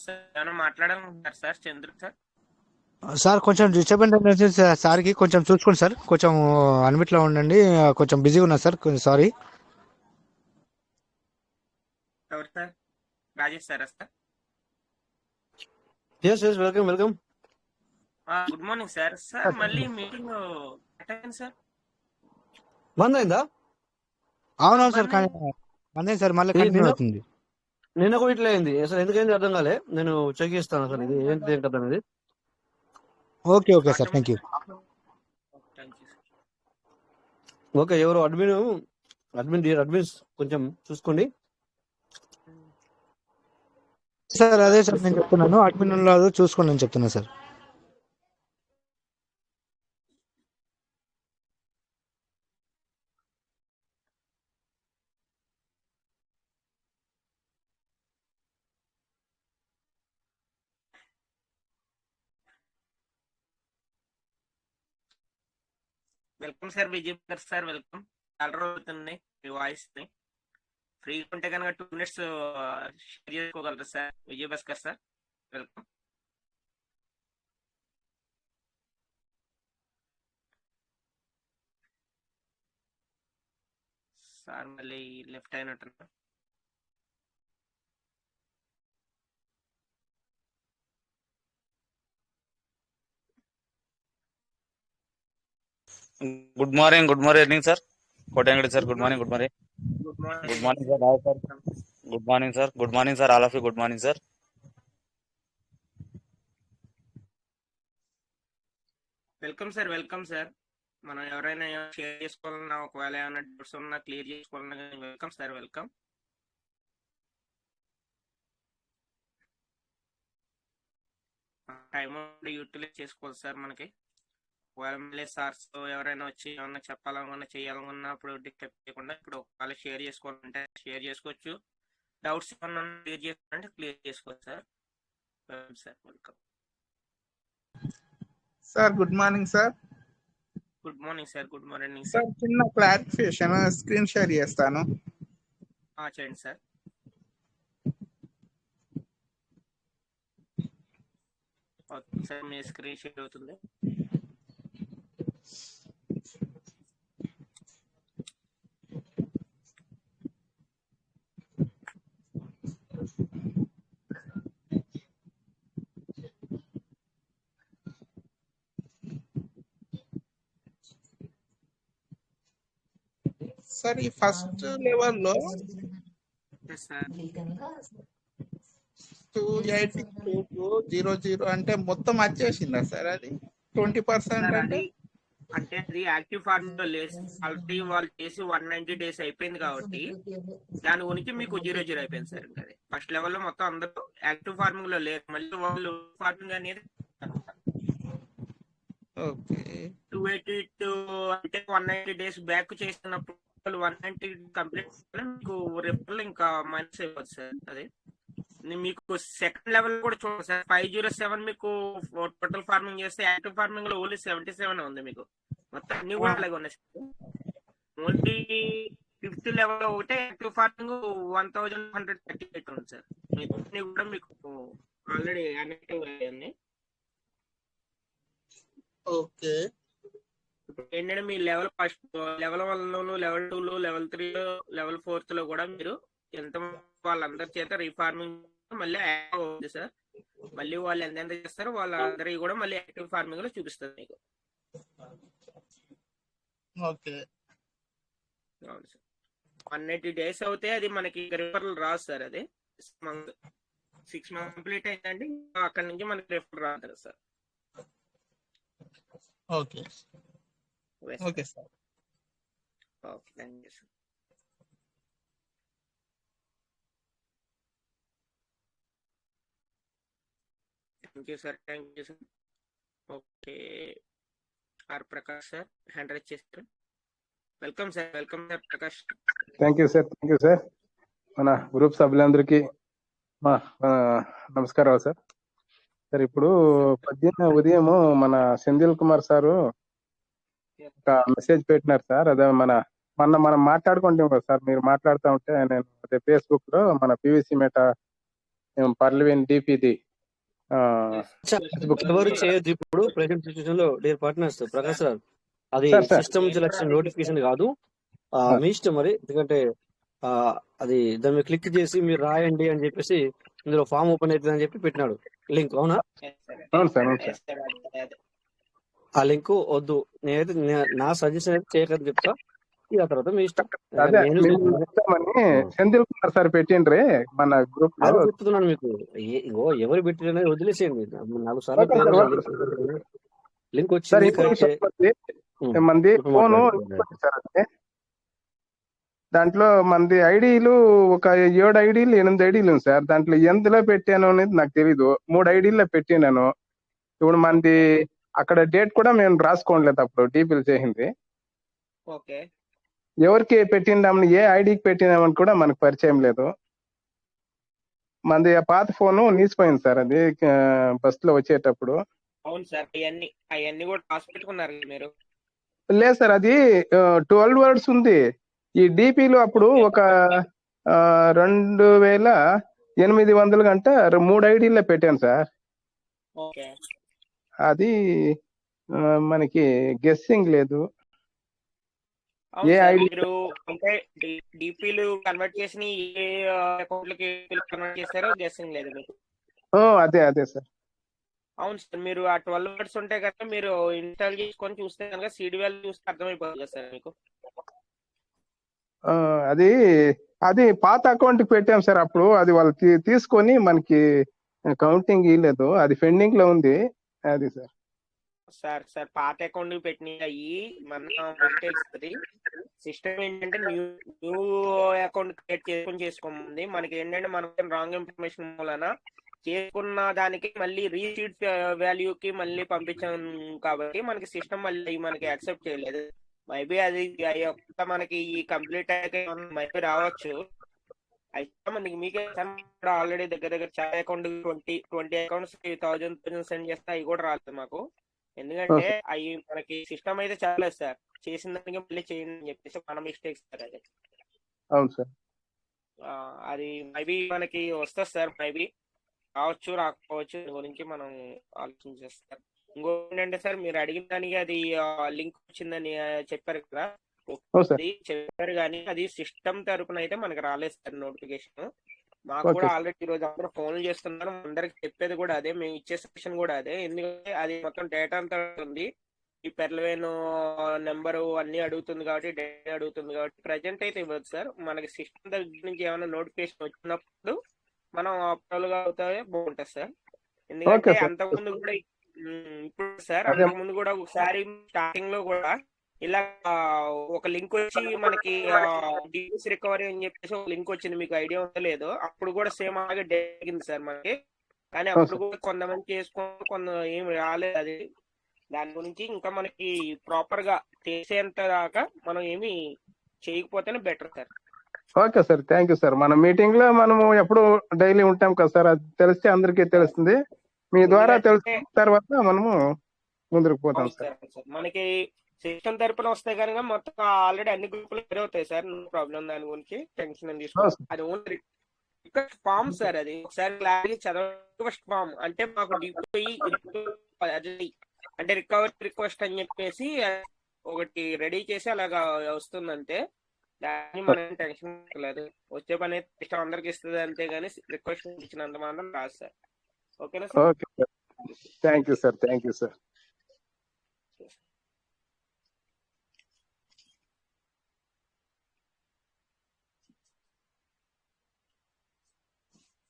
Sir ఏమైనా మాట్లాడాలనుకుంటున్నారు sir Chandru sir? Sir కొంచెం disturbance అనేది సార్కి కొంచెం చూసుకోండి సార్. కొంచెం అన్మిట్లో ఉండండి. కొంచెం బిజీగా ఉన్నా సార్, కొంచెం సారీ. ఎవరు సార్? రాజేష్ సారా sir? Yes yes welcome welcome. Good morning sir. Sir మళ్ళీ మీటింగ్ అటెండ్ సార్. బంద్ అయిందా? అవునవును సార్, కానీ అందే సార్ మళ్ళీ కంటిన్యూ అవుతుంది. నిన్న కూడా ఇట్లా అయింది. అసలు ఎందుకైంది అర్థం కాలే. నేను చెక్ చేస్తాను అసలు ఇది ఏంటి ఏంటి అనేది. Okay okay sir, thank you. Okay, ఎవరు అడ్మిన్స్ కొంచెం చూసుకోండి సార్. అదే సార్ నేను చెప్తున్నాను, అడ్మిన్ లో చూసుకోండి అని చెప్తున్నా sir. Welcome sir Vijay Bhaskar sir, welcome. చాలా రోజులు అవుతుంది మీ వాయిస్ ని. ఫ్రీ ఉంటే కనుక 2 minutes షేర్ చేసుకోగలరు sir Vijay Bhaskar sir, welcome. Sir మళ్ళీ లెఫ్ట్ అయినట్టున్నారు. Good morning sir. Kotangadi sir, good morning sir. Rao sir, good morning sir. All of you good morning sir. Welcome sir, welcome sir. మనం ఎవరైనా షేర్ చేసుకోవాలన్నా, ఒకవేళ ఏమైనా డౌట్స్ ఉన్నా క్లియర్ చేసుకోవాలన్నా welcome sir, welcome. Time utilize చేసుకోవాలి సార్ మనకి. ఒకవేళ మళ్ళీ సార్స్ ఎవరైనా వచ్చి ఏమన్నా చెప్పాలనుకున్నా చేయాలనుకున్నా అప్పుడు డిస్టర్బ్ చేయకుండా ఇప్పుడు ఒకవేళ షేర్ చేసుకోవాలంటే షేర్ చేసుకోవచ్చు. డౌట్స్ ఏమన్నా క్లియర్ చేసుకోవాలంటే క్లియర్ చేసుకోవచ్చు sir. Sir welcome sir. Good morning sir. Good morning sir, good morning sir. Sir. చిన్న క్లారిఫికేషన్ స్క్రీన్ షేర్ చేస్తాను. చేయండి సార్. ఓకే సార్, మీ స్క్రీన్ షేర్ అవుతుంది. సార్ ఈ ఫస్ట్ లెవెల్లో 280 అంటే మొత్తం వచ్చేసిందా సార్? అది 20% అంటే అది యాక్టివ్ ఫార్మింగ్ లో లేదు. ఆల్రెడీ వాళ్ళు చేసి 190 days అయిపోయింది కాబట్టి దాని గురించి మీకు 0 అయిపోయింది సార్. ఇంకా ఫస్ట్ లెవెల్ లో మొత్తం అందరూ యాక్టివ్ ఫార్మింగ్ లో లేరు. మళ్ళీ వాళ్ళు ఫార్మింగ్ అనేది 282 అంటే 190 days బ్యాక్ చేసినప్పుడు 190 కంప్లీట్ మీకు రేపు ఇంకా మైనస్ అయిపోతుంది సార్. అది మీకు సెకండ్ లెవెల్ కూడా చూడండి సార్. 507 మీకు టోటల్ ఫార్మింగ్ చేస్తే యాక్టివ్ ఫార్మింగ్ లో ఓన్లీ 77 ఉంది మీకు. మొత్తం అన్ని కూడా అలాగే ఉన్నాయి సార్. ఓన్లీ 5th లెవెల్ ఒకటే యాక్టివ్ ఫార్మింగ్ 1138 ఉంది సార్. అన్ని కూడా మీకు ఆల్రెడీ యాక్టివ్ అయ్యింది. ఓకే. ఇప్పుడు ఏంటంటే మీ లెవెల్ ఫస్ట్ లెవెల్ 1లో, లెవెల్ 2లో, లెవెల్ 3లో, లెవెల్ 4లో కూడా మీరు ఎంత వాళ్ళందరి చేత రీఫార్మింగ్ మళ్ళీ యాక్టివ్ అవుతుంది సార్. మళ్ళీ వాళ్ళు ఎంత చేస్తారో వాళ్ళందరికీ కూడా మళ్ళీ యాక్టివ్ ఫార్మింగ్ లో చూపిస్తుంది మీకు. ఓకే. అవును సార్. 180 days అవుతే అది మనకి రిఫరల్ రాదు సార్. అది 6 months కంప్లీట్ అయిందంటే అక్కడి నుంచి మనకి రిఫరల్ రాదు sir. Okay okay sir. Okay, thank you sir. Thank you sir, thank you sir. Okay, R Prakash sir hand raise చేస్తారు. Welcome sir, welcome sir Prakash. Thank you sir. మన group సభ్యులందరికీ నమస్కారాలు సార్. సార్ ఇప్పుడు పొద్దున్న ఉదయం మన సెంధిల్ కుమార్ సారు ఒక మెసేజ్ పెట్టినారు సార్. అదే మనం మాట్లాడుకుంటాం కదా సార్, మీరు మాట్లాడుతూ ఉంటే నేను అదే ఫేస్బుక్ లో మన పివిసి మేట పర్లవిన్ డిపిది ఎవరు చేయొద్దు ఇప్పుడు ప్రెసెంట్ సిచ్యువేషన్ లో. డియర్ పార్ట్నర్స్, ప్రకాష్ సార్, అది సార్ సార్ సిస్టమ్ నుంచి వచ్చిన నోటిఫికేషన్ కాదు. మీ ఇష్టం మరి. ఎందుకంటే అది దాని మీద క్లిక్ చేసి మీరు రాయండి అని చెప్పేసి ఇందులో ఫామ్ ఓపెన్ అవుతుంది అని చెప్పి పెట్టినాడు లింక్. అవునా? అవును సార్, అవును సార్. ఆ లింక్ వద్దు. నేనైతే నా సజెషన్ అయితే చేయకని చెప్తా. ఇక తర్వాత మీ ఇష్టం. అదే నేను మేము చెప్తామని సెంధిల్ కుమార్ సార్ పెట్టిండ్రి మన గ్రూప్ లో. అదే చెప్తున్నాను మీకు. ఇగో ఎవరు పెట్టిన వదిలేసేయండి. 4 సార్లు okay sir, okay link sir. వచ్చింది ఇంకో కరెక్టే. విషయం మంది ఇప్పుడు ఫోను మాట్లాడండి. సార్, అది దాంట్లో మంది ఐడీలు ఒక 7 ఐడీలు 8 ఐడీలు ఉంది సార్. దాంట్లో ఎందులో పెట్టాను అనేది నాకు తెలీదు. 3 ఐడీల్లో పెట్టినాను. ఇప్పుడు మంది అక్కడ డేట్ కూడా మేము రాసుకోలేదు అప్పుడు డీపీలు చేసింది. ఓకే. ఎవరికి పెట్టిండామని, ఏ ఐడికి పెట్టినామని కూడా మనకు పరిచయం లేదు. మంది ఆ పాత ఫోను నీసిపోయింది సార్. అది బస్సులో వచ్చేటప్పుడు. అవును సార్, అవన్నీ కూడా రాసి పెట్టుకున్నారు మీరు. లేదు సార్, అది 12 వర్డ్స్ ఉంది. ఈ డిపిలు అప్పుడు ఒక 2800 గంట 3 ఐడీల్లో పెట్టాను సార్. ఓకే. అది మనకి గెస్సింగ్ లేదు. అవును ఏ సార్, ఐడి మీరు అంటే డిపిలు కన్వర్ట్ చేసి ఏ అకౌంట్లకి కన్వర్ట్ చేస్తారో గెస్సింగ్ లేదు మీకు. అదే అదే సార్. అవును సార్, మీరు ఆ 12 వర్డ్స్ ఉంటే కనుక మీరు ఇన్స్టాల్ చేసుకొని చూస్తే కనుక సీడీ వాల్యూ చూస్తే అర్థమైపోతుంది కదా సార్ మీకు. అది అది పాత అకౌంట్ కి పెట్టాం సార్. అప్పుడు అది వాళ్ళు తీసుకొని మనకి కౌంటింగ్ ఇవ్వలేదు. అది పెండింగ్ లో ఉంది. అది సార్. సార్ పాత అకౌంట్ పెట్టినాయి మన మిస్టేక్స్. అది సిస్టమ్ ఏంటంటే న్యూ అకౌంట్ క్రియేట్ చేసుకోమంది. మనకి ఏంటంటే మనకి రాంగ్ ఇన్ఫర్మేషన్ మూలన చేసుకున్న దానికి మళ్ళీ రీసీట్ వాల్యూకి మళ్ళీ పంపించాం కాబట్టి మనకి సిస్టమ్ మళ్ళీ మనకి యాక్సెప్ట్ చేయలేదు. మేబీ అది మనకి ఈ కంప్లీట్ అయ్యాక మైబీ రావచ్చు. అయితే మనకి మీకే ఆల్రెడీ దగ్గర చాలా అకౌంట్ 20 అకౌంట్స్ 1000 సెండ్ చేస్తే అవి కూడా రాలేదు మాకు. ఎందుకంటే అవి మనకి సిస్టమ్ అయితే చాలా సార్, చేసిన దానికి మళ్ళీ చేయండి అని చెప్పేసి మన మిస్టేక్స్ సార్ అది. అవును సార్. అది మేబీ మనకి వస్తుంది సార్. మేబీ రావచ్చు రాకపోవచ్చు, దాని గురించి మనం ఆలోచించేస్తారు. ఇంకోటి ఏంటంటే సార్, మీరు అడిగిన దానికి అది లింక్ వచ్చిందని చెప్పారు కదా, అది చెప్పారు కానీ అది సిస్టమ్ తరపున అయితే మనకి రాలేదు సార్ నోటిఫికేషన్. మాకు కూడా ఆల్రెడీ ఈ రోజు అందరూ ఫోన్లు చేస్తున్నారు. అందరికి చెప్పేది కూడా అదే, మేము ఇచ్చే సెక్షన్ కూడా అదే. ఎందుకంటే అది మొత్తం డేటా అంతా ఉంది. ఈ పెర్లవేన్ నెంబరు అన్ని అడుగుతుంది కాబట్టి, డేటా అడుగుతుంది కాబట్టి ప్రజెంట్ అయితే ఇవ్వదు సార్. మనకి సిస్టమ్ దగ్గర నుంచి ఏమైనా నోటిఫికేషన్ వచ్చినప్పుడు మనం అప్రూవల్ అవుతాయో బాగుంటుంది సార్. ఎందుకంటే అంతకుముందు కూడా ఇప్పుడు సార్ అంతకుముందు కూడా ఒకసారి స్టార్టింగ్ లో కూడా ఇలా ఒక లింక్ వచ్చి మనకి డిఎస్ రికవరీ అని చెప్పేసి ఒక లింక్ వచ్చింది. మీకు ఐడియా ఉందో లేదో. అప్పుడు కూడా సేమ్ అలాగే జరిగింది సార్ మనకి. కానీ అప్పుడు కూడా కొంతమంది చేసుకుని ఏమి రాలేదు. అది దాని గురించి ఇంకా మనకి ప్రాపర్ గా చేసేంత దాకా మనం ఏమి చేయకపోతేనే better sir. Okay sir, thank you sir. మన మీటింగ్ లో మనము ఎప్పుడు డైలీ ఉంటాం కదా సార్. అది తెలిస్తే అందరికీ తెలుస్తుంది. మీ ద్వారా తెలిసిన తర్వాత మనము ముందుకు పోతాం సార్. మనకి సిస్టమ్ తరపున వస్తే కనుక మొత్తం ఆల్రెడీ అన్ని గ్రూపులు అవుతాయి సార్. నో ప్రాబ్లం, దాని గురించి టెన్షన్ తీసుకోవాలి. అది ఓన్లీ రిక్వెస్ట్ ఫామ్ సార్. అది ఒకసారి క్లారిటీ రిక్వెస్ట్ ఫామ్ అంటే మాకు అంటే రికవరీ రిక్వెస్ట్ అని చెప్పేసి ఒకటి రెడీ చేసి అలాగా వస్తుందంటే దాన్ని మనం టెన్షన్ లేదు. వచ్చే పని అయితే సిస్టమ్ అందరికి ఇస్తుంది అంతే గానీ రిక్వెస్ట్ ఇచ్చినంత మాత్రం రాదు సార్. ఓకేనా sir? Okay sir, thank you sir. Thank you sir.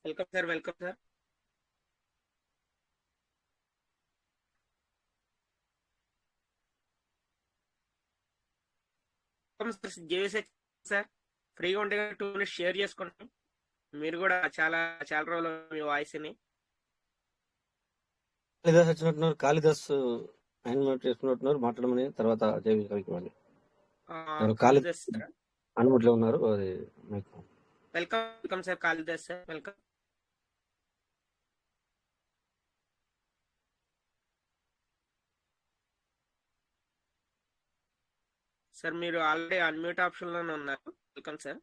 Welcome sir. Welcome sir. Sir ఫ్రీగా ఉంటే 2 minutes షేర్ చేసుకోండి. మీరు కూడా చాలా చాలా రోజులు మీ వాయిస్ ని. కాళిదాస్ వచ్చినట్టున్నారు. కాళిదాస్ చేసుకున్నట్టున్నారు. మాట్లాడమని తర్వాత కాళిదాస్ అనుమతిలో ఉన్నారు. అది welcome. Welcome sir Kalidas sir. Welcome. Sir మీరు ఆల్రెడీ అన్మ్యూట్ ఆప్షన్ లోనే ఉన్నారు. Welcome sir.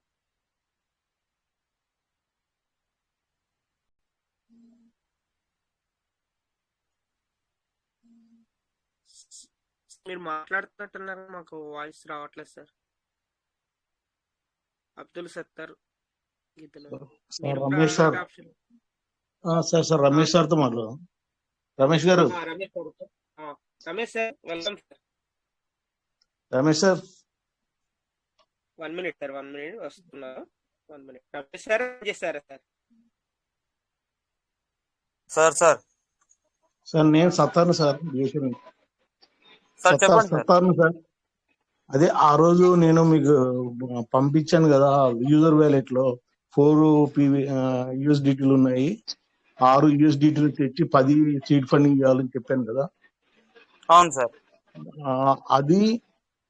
మీరు మాట్లాడుతున్నట్టున్నారు, మాకు వాయిస్ రావట్లేదు సార్. అబ్దుల్ సత్తార్ గీతలు సార్ మీరు Ramesh sir option. Sir Ramesh సార్తో మాట్లాడు. రమేష్ గారు, రమేష్ గారు sir. Ramesh sir welcome sir. Ramesh sir 1 minute sir, 1 minute వస్తున్నారు. 1 minute. రమేష్ సార్ చేస్తారా సార్? సార్ సార్ సార్ నేను సత్తాను సార్, సార్ సత్తార్ చెప్పండి సార్. సత్తాను సార్. అదే ఆ రోజు నేను మీకు పంపించాను కదా, యూజర్ వ్యాలెట్ లో 4 యూఎస్డిటీలు ఉన్నాయి, 6 యూఎస్డిటీలు తెచ్చి 10 సీడ్ ఫండింగ్ చేయాలని చెప్పాను కదా. అవును సార్. అది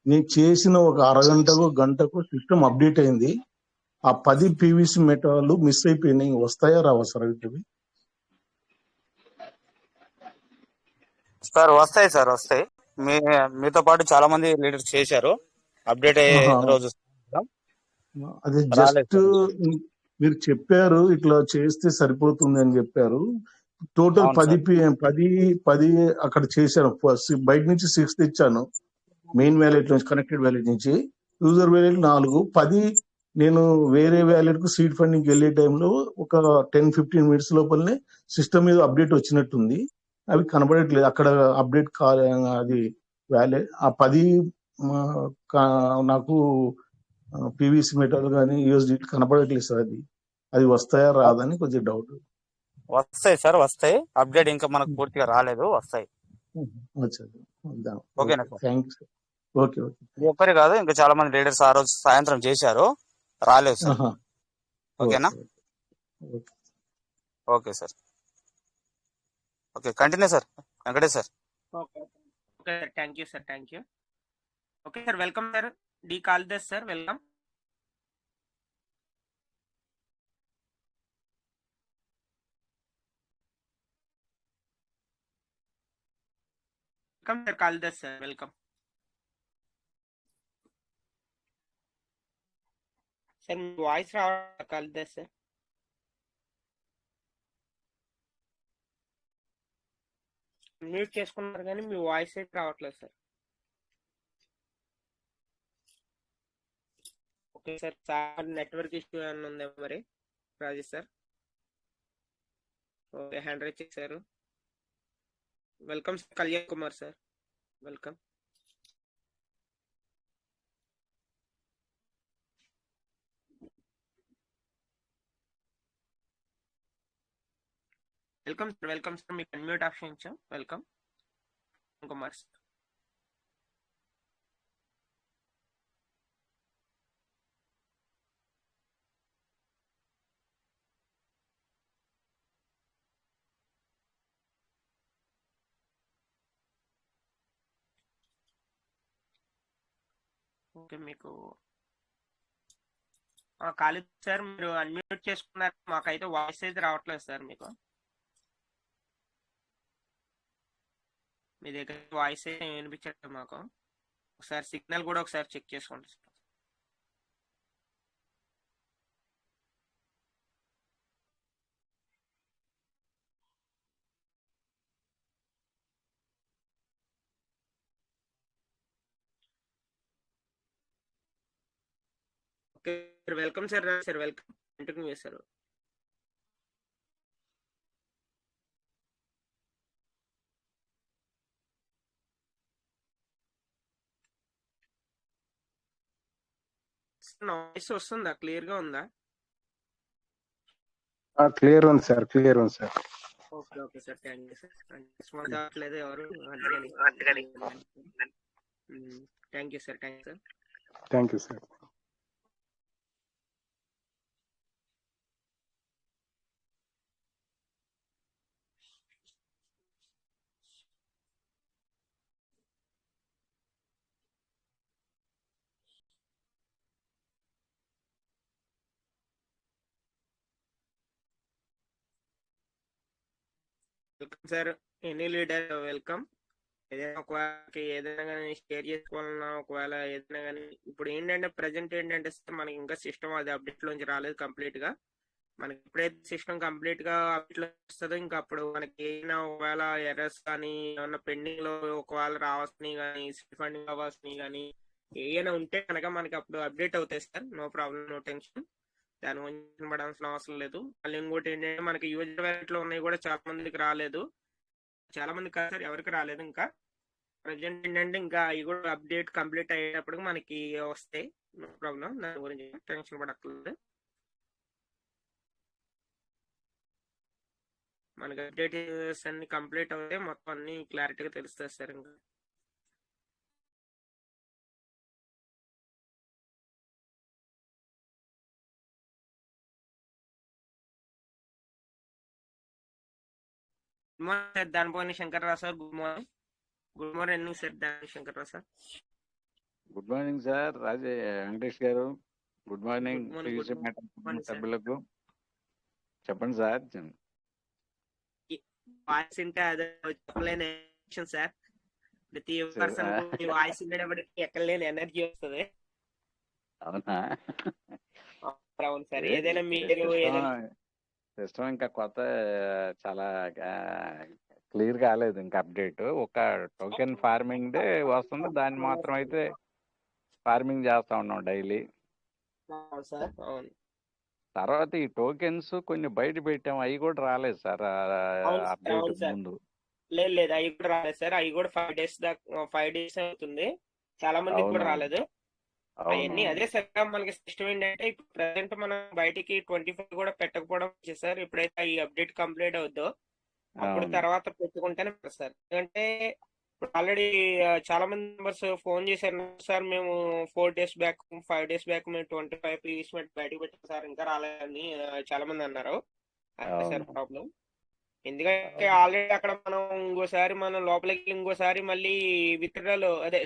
నేను చేసిన ఒక అరగంటకు గంటకు సిస్టమ్ అప్డేట్ అయింది. ఆ 10 పీవీసీ మెటాలు మిస్ అయిపోయినాయి. వస్తాయా రావా సార్ ఇవి? సార్ వస్తాయి సార్, వస్తాయి. మీతో పాటు చాలా మంది లీడర్స్ చేశారు, అప్డేట్ అయ్యే రోజు అదే రాలేదు జస్ట్ సార్. మీరు చెప్పారు ఇట్లా చేస్తే సరిపోతుంది అని చెప్పారు. టోటల్ అవును 10 సార్. 10 అక్కడ చేశాను. బయట నుంచి 6 తెచ్చాను, మెయిన్ వ్యాలెట్ నుంచి, కనెక్టెడ్ వ్యాలెట్ నుంచి. యూజర్ వ్యాలెట్ 4, 10 నేను వేరే వ్యాలెట్ కు సీడ్ ఫండింగ్ వెళ్ళే టైంలో ఒక 10-15 మినిట్స్ లోపలనే సిస్టమ్ మీద అప్డేట్ వచ్చినట్టుంది. అవి కనబడట్లేదు అక్కడ అప్డేట్ అది వ్యాలెట్. ఆ 10 నాకు పీవీసీ మెటల్ కానీ యూఎస్డి కనపడట్లేదు సార్. అది వస్తాయా రాదని కొంచెం డౌట్. వస్తాయి సార్, వస్తాయి. అప్డేట్ ఇంకా మనకు పూర్తిగా రాలేదు, వస్తాయి. ఓకేనా sir? Thank sir. Okay okay. ఇది ఒక్కరే కాదు, ఇంకా చాలా మంది లీడర్స్ ఆ రోజు సాయంత్రం చేశారు, రాలేదు సార్. ఓకేనా? Okay sir. Okay, continue sir. Venkatesh sir. Okay sir, thank you sir, thank you. Okay sir, welcome sir. D Kalidas sir, welcome. Welcome sir Kalidas sir, welcome sir. మీ వాయిస్ రావట్లేదు కాళిదాస్ సార్. మ్యూట్ చేసుకున్నారు కానీ మీ వాయిస్ అయితే రావట్లేదు sir. Okay sir, sir network issue ఏమన్నా ఉందా మరి Rajesh sir? Okay, hand raise చేశారు. Welcome sir Kalyan Kumar sir, welcome. Welcome sir, welcome sir. మీకు అన్మ్యూట్ ఆప్షన్ ఇచ్చాం. Welcome Kumar sir. ఓకే, మీకు ఖాళీ సార్, మీరు అన్మ్యూట్ చేసుకున్నారు, మాకైతే వాయిస్ అయితే రావట్లేదు సార్. మీకు మీ దగ్గర వాయిస్ అయితే వినిపించట్లేదు మాకు. ఒకసారి సిగ్నల్ కూడా ఒకసారి చెక్ చేసుకోండి sir. Okay welcome sir. Sir welcome, continue చేశారు. వాయిస్ వస్తుందా? క్లియర్ గా ఉందా? క్లియర్ ఉంది సార్, క్లియర్ ఉంది sir. Okay okay sir, thank you sir. రావట్లేదు ఎవరు, thank you sir, thank you sir. Thank you sir. Welcome sir. Any leader welcome. ఏదైనా ఒకవేళ ఏదైనా కానీ షేర్ చేసుకోవాలన్నా, ఒకవేళ ఏదైనా కానీ ఇప్పుడు ఏంటంటే ప్రజెంట్ ఏంటంటే మనకి ఇంకా సిస్టమ్ అది అప్డేట్ లోంచి రాలేదు కంప్లీట్ గా. మనకి ఎప్పుడైతే సిస్టమ్ కంప్లీట్ గా అప్డేట్ వస్తుందో ఇంకా అప్పుడు మనకి ఏమైనా ఒకవేళ ఎర్రర్స్ కానీ ఏమన్నా పెండింగ్ లో ఒకవేళ రావాల్సినవి కానీ ఫండింగ్ అవ్వాల్సినవి కానీ ఏమైనా ఉంటే కనుక మనకి అప్పుడు అప్డేట్ అవుతాయి sir. No problem, no tension. దాని గురించి పడాల్సిన అవసరం లేదు. మళ్ళీ ఇంకోటి ఏంటంటే మనకి యూజర్ వ్యాలెట్ లో ఉన్నాయి కూడా చాలా మందికి రాలేదు. చాలా మంది కాదు సార్, ఎవరికి రాలేదు ఇంకా. ప్రజెంట్ ఏంటంటే ఇంకా అవి కూడా అప్డేట్ కంప్లీట్ అయ్యేటప్పుడు మనకి వస్తాయి. నో ప్రాబ్లం, దాని గురించి టెన్షన్ పడక్కర్లేదు. మనకి అప్డేట్స్ అన్ని కంప్లీట్ అవుతే మొత్తం అన్ని క్లారిటీగా తెలుస్తుంది సార్. ఇంకా గుడ్ మార్నింగ్ సార్, దానిపోయిన Shankarrao sir. Good morning. Good morning sir, దాని Shankarrao sir. Good morning sir Venkatesh గారు. Good morning good morning. Good morning sir. సభ్యులకు చెప్పండి సార్. వాయిస్ ఉంటే అదే చెప్పలేని ఎమోషన్ సార్. ప్రతి పర్సన్ వాయిస్ ఉండేటప్పటికి ఎక్కడలేని ఎనర్జీ వస్తుంది. అవునా? అవును సార్. ఏదైనా మీరు ఏదైనా సిస్టమ్ ఇంకా కొత్త చాలా క్లియర్ కాలేదు ఇంకా అప్డేట్. ఒక టోకెన్ ఫార్మింగ్ డే వస్తుంది, దాన్ని మాత్రం అయితే ఫార్మింగ్ చేస్తా ఉన్నాం డైలీ. సార్ అవును. తర్వాత ఈ టోకెన్స్ కొన్ని బయట పెట్టాం, అవి కూడా రాలేదు సార్ అప్డేట్ ముందు. లేదు అవి కూడా రాలేదు సార్. అవి కూడా 5 days దాకా 5 days అవుతుంది. చాలా మందికి కూడా రాలేదు అవన్నీ. అదే సార్ మనకి సిస్టమ్ ఏంటంటే ఇప్పుడు ప్రెసెంట్ మనం బయటికి 25 కూడా పెట్టకపోవడం సార్. ఎప్పుడైతే ఈ అప్డేట్ కంప్లీట్ అవుద్దో అప్పుడు తర్వాత పెట్టుకుంటేనే సార్. ఎందుకంటే ఆల్రెడీ చాలా మంది మెంబర్స్ ఫోన్ చేశారు సార్, మేము 4 days బ్యాక్ 5 days బ్యాక్ మేము 25 పీస్ బయటకు పెట్టాం సార్, ఇంకా రాలేదని చాలా మంది అన్నారు. అదే సార్ ప్రాబ్లం. ఎందుకంటే ఆల్రెడీ అక్కడ మనం ఇంకోసారి మనం లోపలికి ఇంకోసారి మళ్ళీ విత్డ్రాలో అదే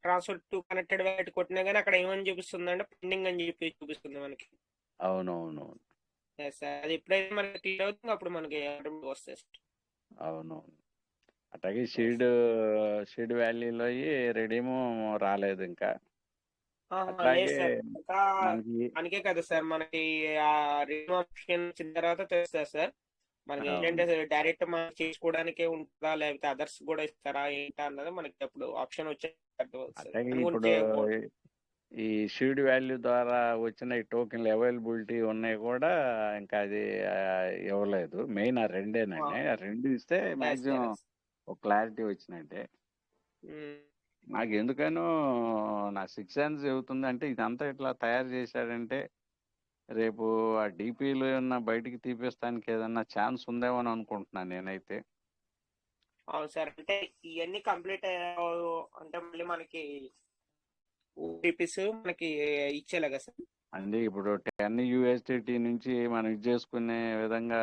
ట్రాన్స్ఫర్ టు కనెక్టెడ్ వ్యాలెట్ కొట్టినా కానీ అక్కడ ఏమని చూపిస్తుంది అంటే పెండింగ్ అని చెప్పి చూపిస్తుంది మనకి. అవునవును సార్ అది ఎప్పుడైతే మనకి క్లియర్ అవుతుందో అప్పుడు మనకి వస్తాయి సార్. అవునవును. అట్లాగే షీడ్ వ్యాలీలో రెడీము రాలేదు ఇంకా. లేదు సార్, ఇంకా మనకే కదా సార్ మనకి రిమూవ్ ఆప్షన్ వచ్చిన తర్వాత తెలుస్తుంది సార్. మనకి ఏంటంటే డైరెక్ట్ మనం చేసుకోవడానికే ఉంటుందా లేకపోతే అదర్స్ కూడా ఇస్తారా ఏంటా అన్నది మనకి అప్పుడు ఆప్షన్ వచ్చే. ఇప్పుడు ఈ షీడ్ వాల్యూ ద్వారా వచ్చిన ఈ టోకెన్లు అవైలబిలిటీ ఉన్నాయి కూడా ఇంకా అది ఇవ్వలేదు. మెయిన్ ఆ రెండేనండి. ఆ రెండు ఇస్తే మాక్సిమం ఒక క్లారిటీ వచ్చినట్టే. నాకు ఎందుకనో నా 6 సెన్స్ చెబుతుంది అంటే ఇదంతా ఇట్లా తయారు చేశాడంటే రేపు ఆ డిపిలో ఉన్న బయటికి తీపిస్తానికి ఏదన్నా ఛాన్స్ ఉందేమో అని అనుకుంటున్నాను నేనైతే. అవును సార్, అంటే ఇవన్నీ కంప్లీట్ అంటే మళ్ళీ మనకి ఓటీపీస్ మనకి ఇచ్చేలాగా సార్. అంటే ఇప్పుడు 10 USDT నుంచి మనం ఇది చేసుకునే విధంగా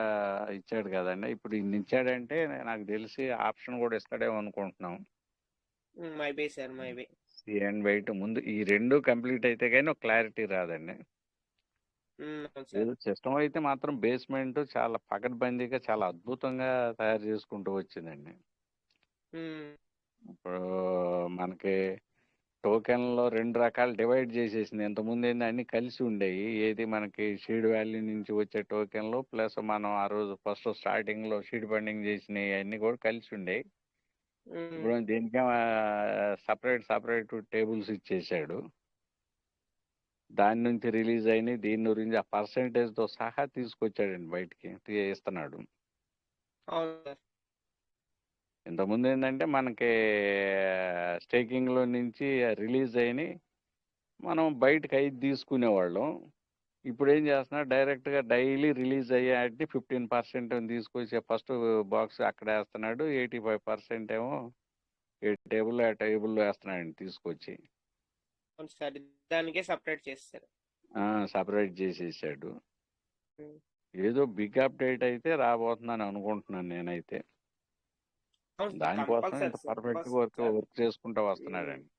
ఇచ్చాడు కదండి. ఇప్పుడు ఇన్ని ఇచ్చాడంటే నాకు తెలిసి ఆప్షన్ కూడా ఇస్తాడేమో అనుకుంటున్నాం. Maybe sir, maybe. And wait ముందు ఈ రెండు కంప్లీట్ అయితే కానీ ఒక క్లారిటీ రాదండి. సిస్టమ్ అయితే మాత్రం బేస్మెంట్ చాలా పకడ్బందీగా చాలా అద్భుతంగా తయారు చేసుకుంటూ వచ్చిందండి. ఇప్పుడు మనకి టోకెన్లో 2 రకాలు డివైడ్ చేసేసింది. ఇంతకుముందు ఏంది అన్ని కలిసి ఉండేవి. ఏది మనకి షీడ్ వాల్యూ నుంచి వచ్చే టోకెన్లు ప్లస్ మనం ఆ రోజు ఫస్ట్ స్టార్టింగ్ లో షీడ్ ఫండింగ్ చేసినవి అన్ని కూడా కలిసి ఉండేవి. ఇప్పుడు దీనికే సపరేట్ టేబుల్స్ ఇచ్చేసాడు. దాని నుంచి రిలీజ్ అయినాయి, దీని గురించి ఆ పర్సంటేజ్ తో సహా తీసుకొచ్చాడండి బయటికి ఇస్తున్నాడు. ఇంతకుముందు ఏంటంటే మనకి స్టేకింగ్ లో నుంచి రిలీజ్ అయినాయి మనం బయటకు 5 తీసుకునేవాళ్ళం. ఇప్పుడు ఏం చేస్తున్నా డైరెక్ట్ గా డైలీ రిలీజ్ అయ్యేటి 15% తీసుకొచ్చి ఫస్ట్ బాక్స్ అక్కడ వేస్తున్నాడు. 85% ఏమో ఏ టేబుల్ ఆ టేబుల్లో వేస్తున్నాడు తీసుకొచ్చి. దానికే సపరేట్ చేస్తారు. సపరేట్ చేసేసాడు. ఏదో బిగ్ అప్డేట్ అయితే రాబోతుందని అనుకుంటున్నాను నేనైతే. దానికోసం ఇంత పర్ఫెక్ట్ వర్క్ చేసుకుంటూ వస్తున్నాడండి.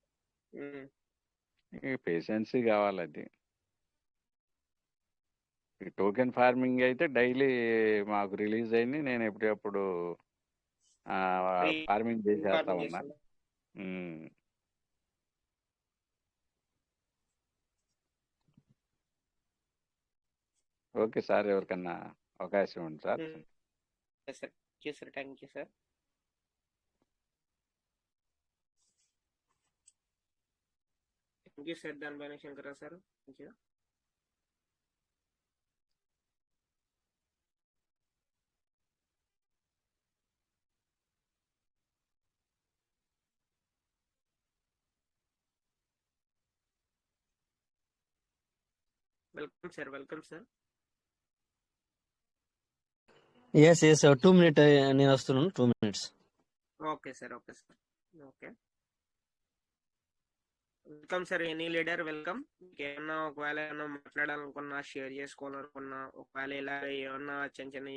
పేషెన్సీ కావాలి. అది ఈ టోకెన్ ఫార్మింగ్ అయితే డైలీ మాకు రిలీజ్ అయింది, నేను ఎప్పుడెప్పుడు ఫార్మింగ్ చేసేస్తా ఉన్నా. ఓకే సార్, ఎవరికన్నా అవకాశం ఉంది sir. Sir thank you sir. Thank you sir దానిపైన Shankar sir. Thank you. Welcome sir. Welcome sir. Yes 2 minutes నేను వస్తున్నాను. 2 minutes. Okay sir. Okay sir. Okay welcome sir. Any leader welcome. ఏమన్నా ఒకవేళ ఏమన్నా మాట్లాడాలనుకున్నా, షేర్ చేసుకోవాలనుకున్నా, ఒకవేళ ఇలా ఏమన్నా చిన్న చిన్న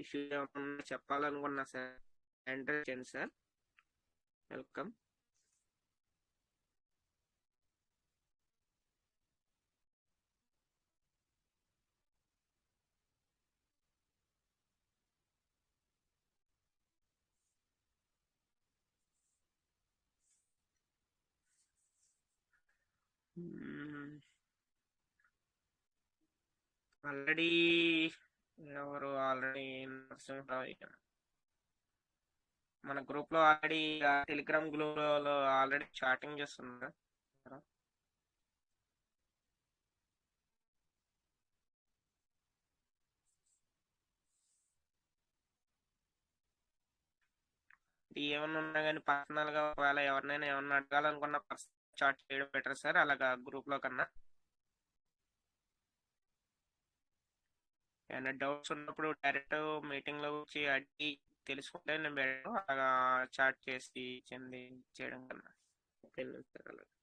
ఇష్యూ ఏమన్నా చెప్పాలనుకున్నా సార్ ఎంటర్ చేయండి సార్. వెల్కమ్. ఆల్రెడీ ఎవరు ఆల్రెడీ మన గ్రూప్ లో ఆల్రెడీ టెలిగ్రామ్ గ్రూప్ లో ఆల్రెడీ చాటింగ్ చేస్తున్నారు. ఏమన్నా ఉన్నా కానీ పర్సనల్ గా ఒకవేళ ఎవరినైనా ఏమన్నా అడగాలనుకున్న పర్సనల్ చాట్ చేయడం బెటర్ సార్, అలాగా గ్రూప్ లో కన్నా. ఏమైనా డౌట్స్ ఉన్నప్పుడు డైరెక్ట్ మీటింగ్ లో వచ్చి అడిగి తెలుసుకుంటే నేను బెటర్, అలాగా చాట్ చేసి చేయడం కన్నా. Okay sir. అలాగే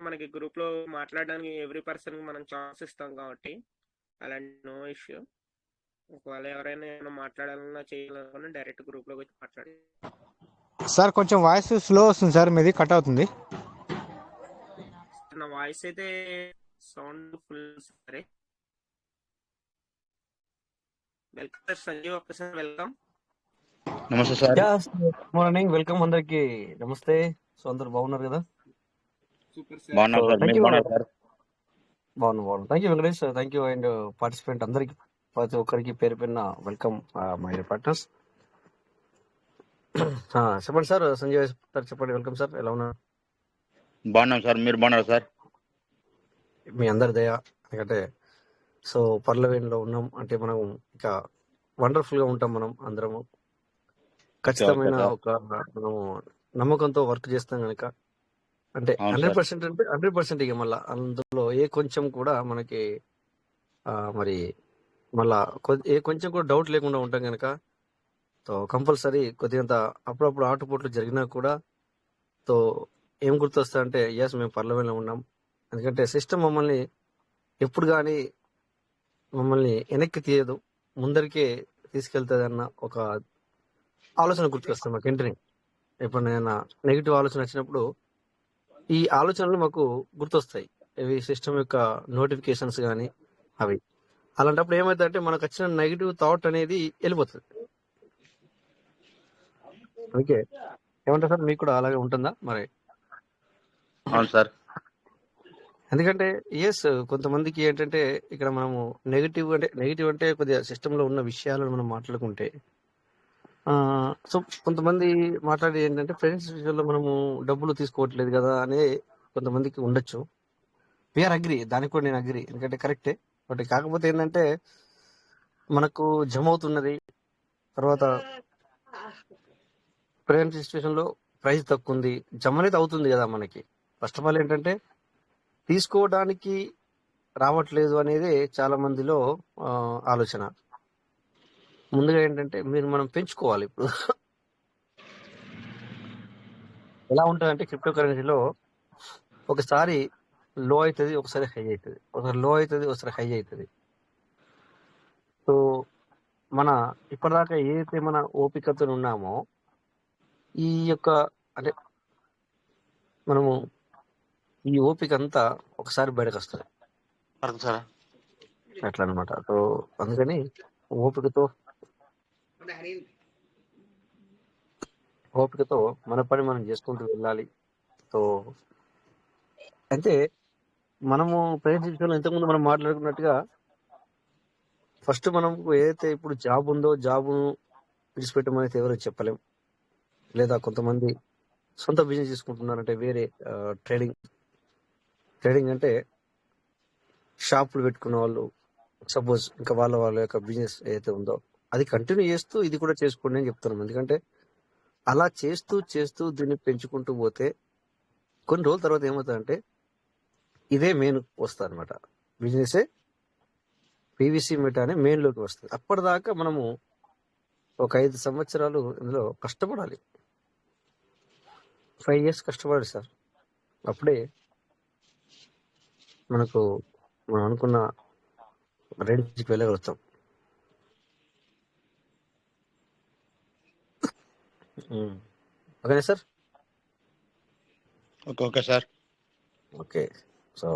మనకి గ్రూప్ లో మాట్లాడడానికి ఎవ్రీ పర్సన్ కి మనం ఛాన్స్ ఇస్తాం కాబట్టి అలాంటి నో ఇష్యూ. ఒకవేళ ఎవరైనా ఏమైనా మాట్లాడాలన్నా చేయాలనుకున్నా డైరెక్ట్ గ్రూప్ లోకి వచ్చి మాట్లాడి. సార్ కొంచెం వాయిస్ స్లో వస్తుంది సార్, మీది కట్ అవుతుంది. నా వాయిస్ అయితే సౌండ్ ఫుల్ సరే. Welcome sir. సంజీవ్ ఒక్కసారి వెల్కమ్. నమస్తే సార్. మార్నింగ్. వెల్కమ్ అందరికి. నమస్తే. సో అందరు బాగున్నారు కదా? Super sir. బాగున్నాం సార్. థ్యాంక్ మీరు యూ. బాగున్నారు సార్? బాగున్నాను. Thank you Venkatesh. Thank you. And participant అందరికి, ప్రతి ఒక్కరికి పేరు పేరున వెల్కమ్ మై డియర్ పార్ట్నర్స్. చెప్పండి సార్. సంజయ్ సార్ చెప్పండి. Welcome sir. ఎలా ఉన్నారు? బాగున్నాం సార్. మీరు బాగున్నారు సార్? మీ అందరి దయ. ఎందుకంటే సో పర్లవేన్లో ఉన్నాం అంటే మనం ఇక వండర్ఫుల్ గా ఉంటాం. మనం అందరము ఖచ్చితమైన ఒక మనము నమ్మకంతో వర్క్ చేస్తాం కనుక అంటే 100% అంటే 100% ఇక మళ్ళీ అందులో ఏ కొంచెం కూడా మనకి మరి మళ్ళా ఏ కొంచెం కూడా డౌట్ లేకుండా ఉంటాం కనుక సో కంపల్సరీ కొద్దిగంత అప్పుడప్పుడు ఆటుపోట్లు జరిగినా కూడా సో ఏం గుర్తొస్తా అంటే ఎస్ మేము పర్లవేన్లో ఉన్నాం. ఎందుకంటే సిస్టమ్ మమ్మల్ని ఎప్పుడు కానీ మమ్మల్ని వెనక్కి తీయదు, ముందరికే తీసుకెళ్తుంది అన్న ఒక ఆలోచన గుర్తుకొస్తుంది మాకు. వెంటనే ఎప్పుడైనా నెగిటివ్ ఆలోచన వచ్చినప్పుడు ఈ ఆలోచనలు మాకు గుర్తొస్తాయి. ఇవి సిస్టమ్ యొక్క నోటిఫికేషన్స్ కానీ అవి. అలాంటప్పుడు ఏమవుతుందంటే మనకు వచ్చిన నెగిటివ్ థాట్ అనేది వెళ్ళిపోతుంది. ఓకే ఏమంటారు సార్? మీకు కూడా అలాగే ఉంటుందా మరి? అవును సార్. ఎందుకంటే ఎస్ కొంతమందికి ఏంటంటే ఇక్కడ మనము నెగిటివ్ అంటే కొద్దిగా సిస్టంలో ఉన్న విషయాలను మనం మాట్లాడుకుంటే సో కొంతమంది మాట్లాడి ఏంటంటే ఫ్రెండ్స్ విషయంలో మనము డబ్బులు తీసుకోవట్లేదు కదా అని కొంతమందికి ఉండొచ్చు. వీఆర్ అగ్రి, దానికి కూడా నేను అగ్రి. ఎందుకంటే కరెక్టే. బట్ కాకపోతే ఏంటంటే మనకు జమ అవుతున్నది, తర్వాత ప్రజెంట్ సిచ్యువేషన్ లో ప్రైస్ తక్కువ ఉంది, జమ అనేది అవుతుంది కదా మనకి. ఫస్ట్ ఆఫ్ ఆల్ ఏంటంటే తీసుకోవడానికి రావట్లేదు అనేది చాలా మందిలో ఆలోచన. ముందుగా ఏంటంటే మనం పెంచుకోవాలి. ఇప్పుడు ఎలా ఉంటుందంటే క్రిప్టో కరెన్సీలో ఒకసారి లో అవుతుంది, ఒకసారి హై అవుతుంది, ఒకసారి లో అవుతుంది, ఒకసారి హై అవుతుంది. సో మన ఇప్పటిదాకా ఏదైతే మన ఓపికతో ఉన్నామో ఈ యొక్క అంటే మనము ఈ ఓపిక అంతా ఒకసారి బయటకు వస్తుంది అట్లా అనమాట. సో అందుకని ఓపికతో ఓపికతో మన పని మనం చేసుకుంటూ వెళ్ళాలి. సో అయితే మనము ప్రయత్నించాలి. ఇంతకుముందు మనం మాట్లాడుకున్నట్టుగా ఫస్ట్ మనం ఏదైతే ఇప్పుడు జాబ్ ఉందో జాబ్ విడిచిపెట్టమని ఎవరు చెప్పలేం. లేదా కొంతమంది సొంత బిజినెస్ చేసుకుంటున్నారంటే వేరే ట్రేడింగ్ అంటే షాపులు పెట్టుకున్న వాళ్ళు సపోజ్ ఇంకా వాళ్ళ యొక్క బిజినెస్ ఏదైతే ఉందో అది కంటిన్యూ చేస్తూ ఇది కూడా చేసుకోండి అని చెప్తున్నాం. ఎందుకంటే అలా చేస్తూ దీన్ని పెంచుకుంటూ పోతే కొన్ని రోజుల తర్వాత ఏమవుతుందంటే ఇదే మెయిన్ వస్తుంది అనమాట. బిజినెస్ పీవీసీ మెటా అనే మెయిన్లోకి వస్తుంది. అప్పటిదాకా మనము ఒక 5 సంవత్సరాలు ఇందులో కష్టపడాలి. 5 years కష్టపడాలి సార్. అప్పుడే మనం అనుకున్న రేంజ్కి వెళ్ళగలుగుతాం. ఓకేనా sir? Okay sir. Okay. So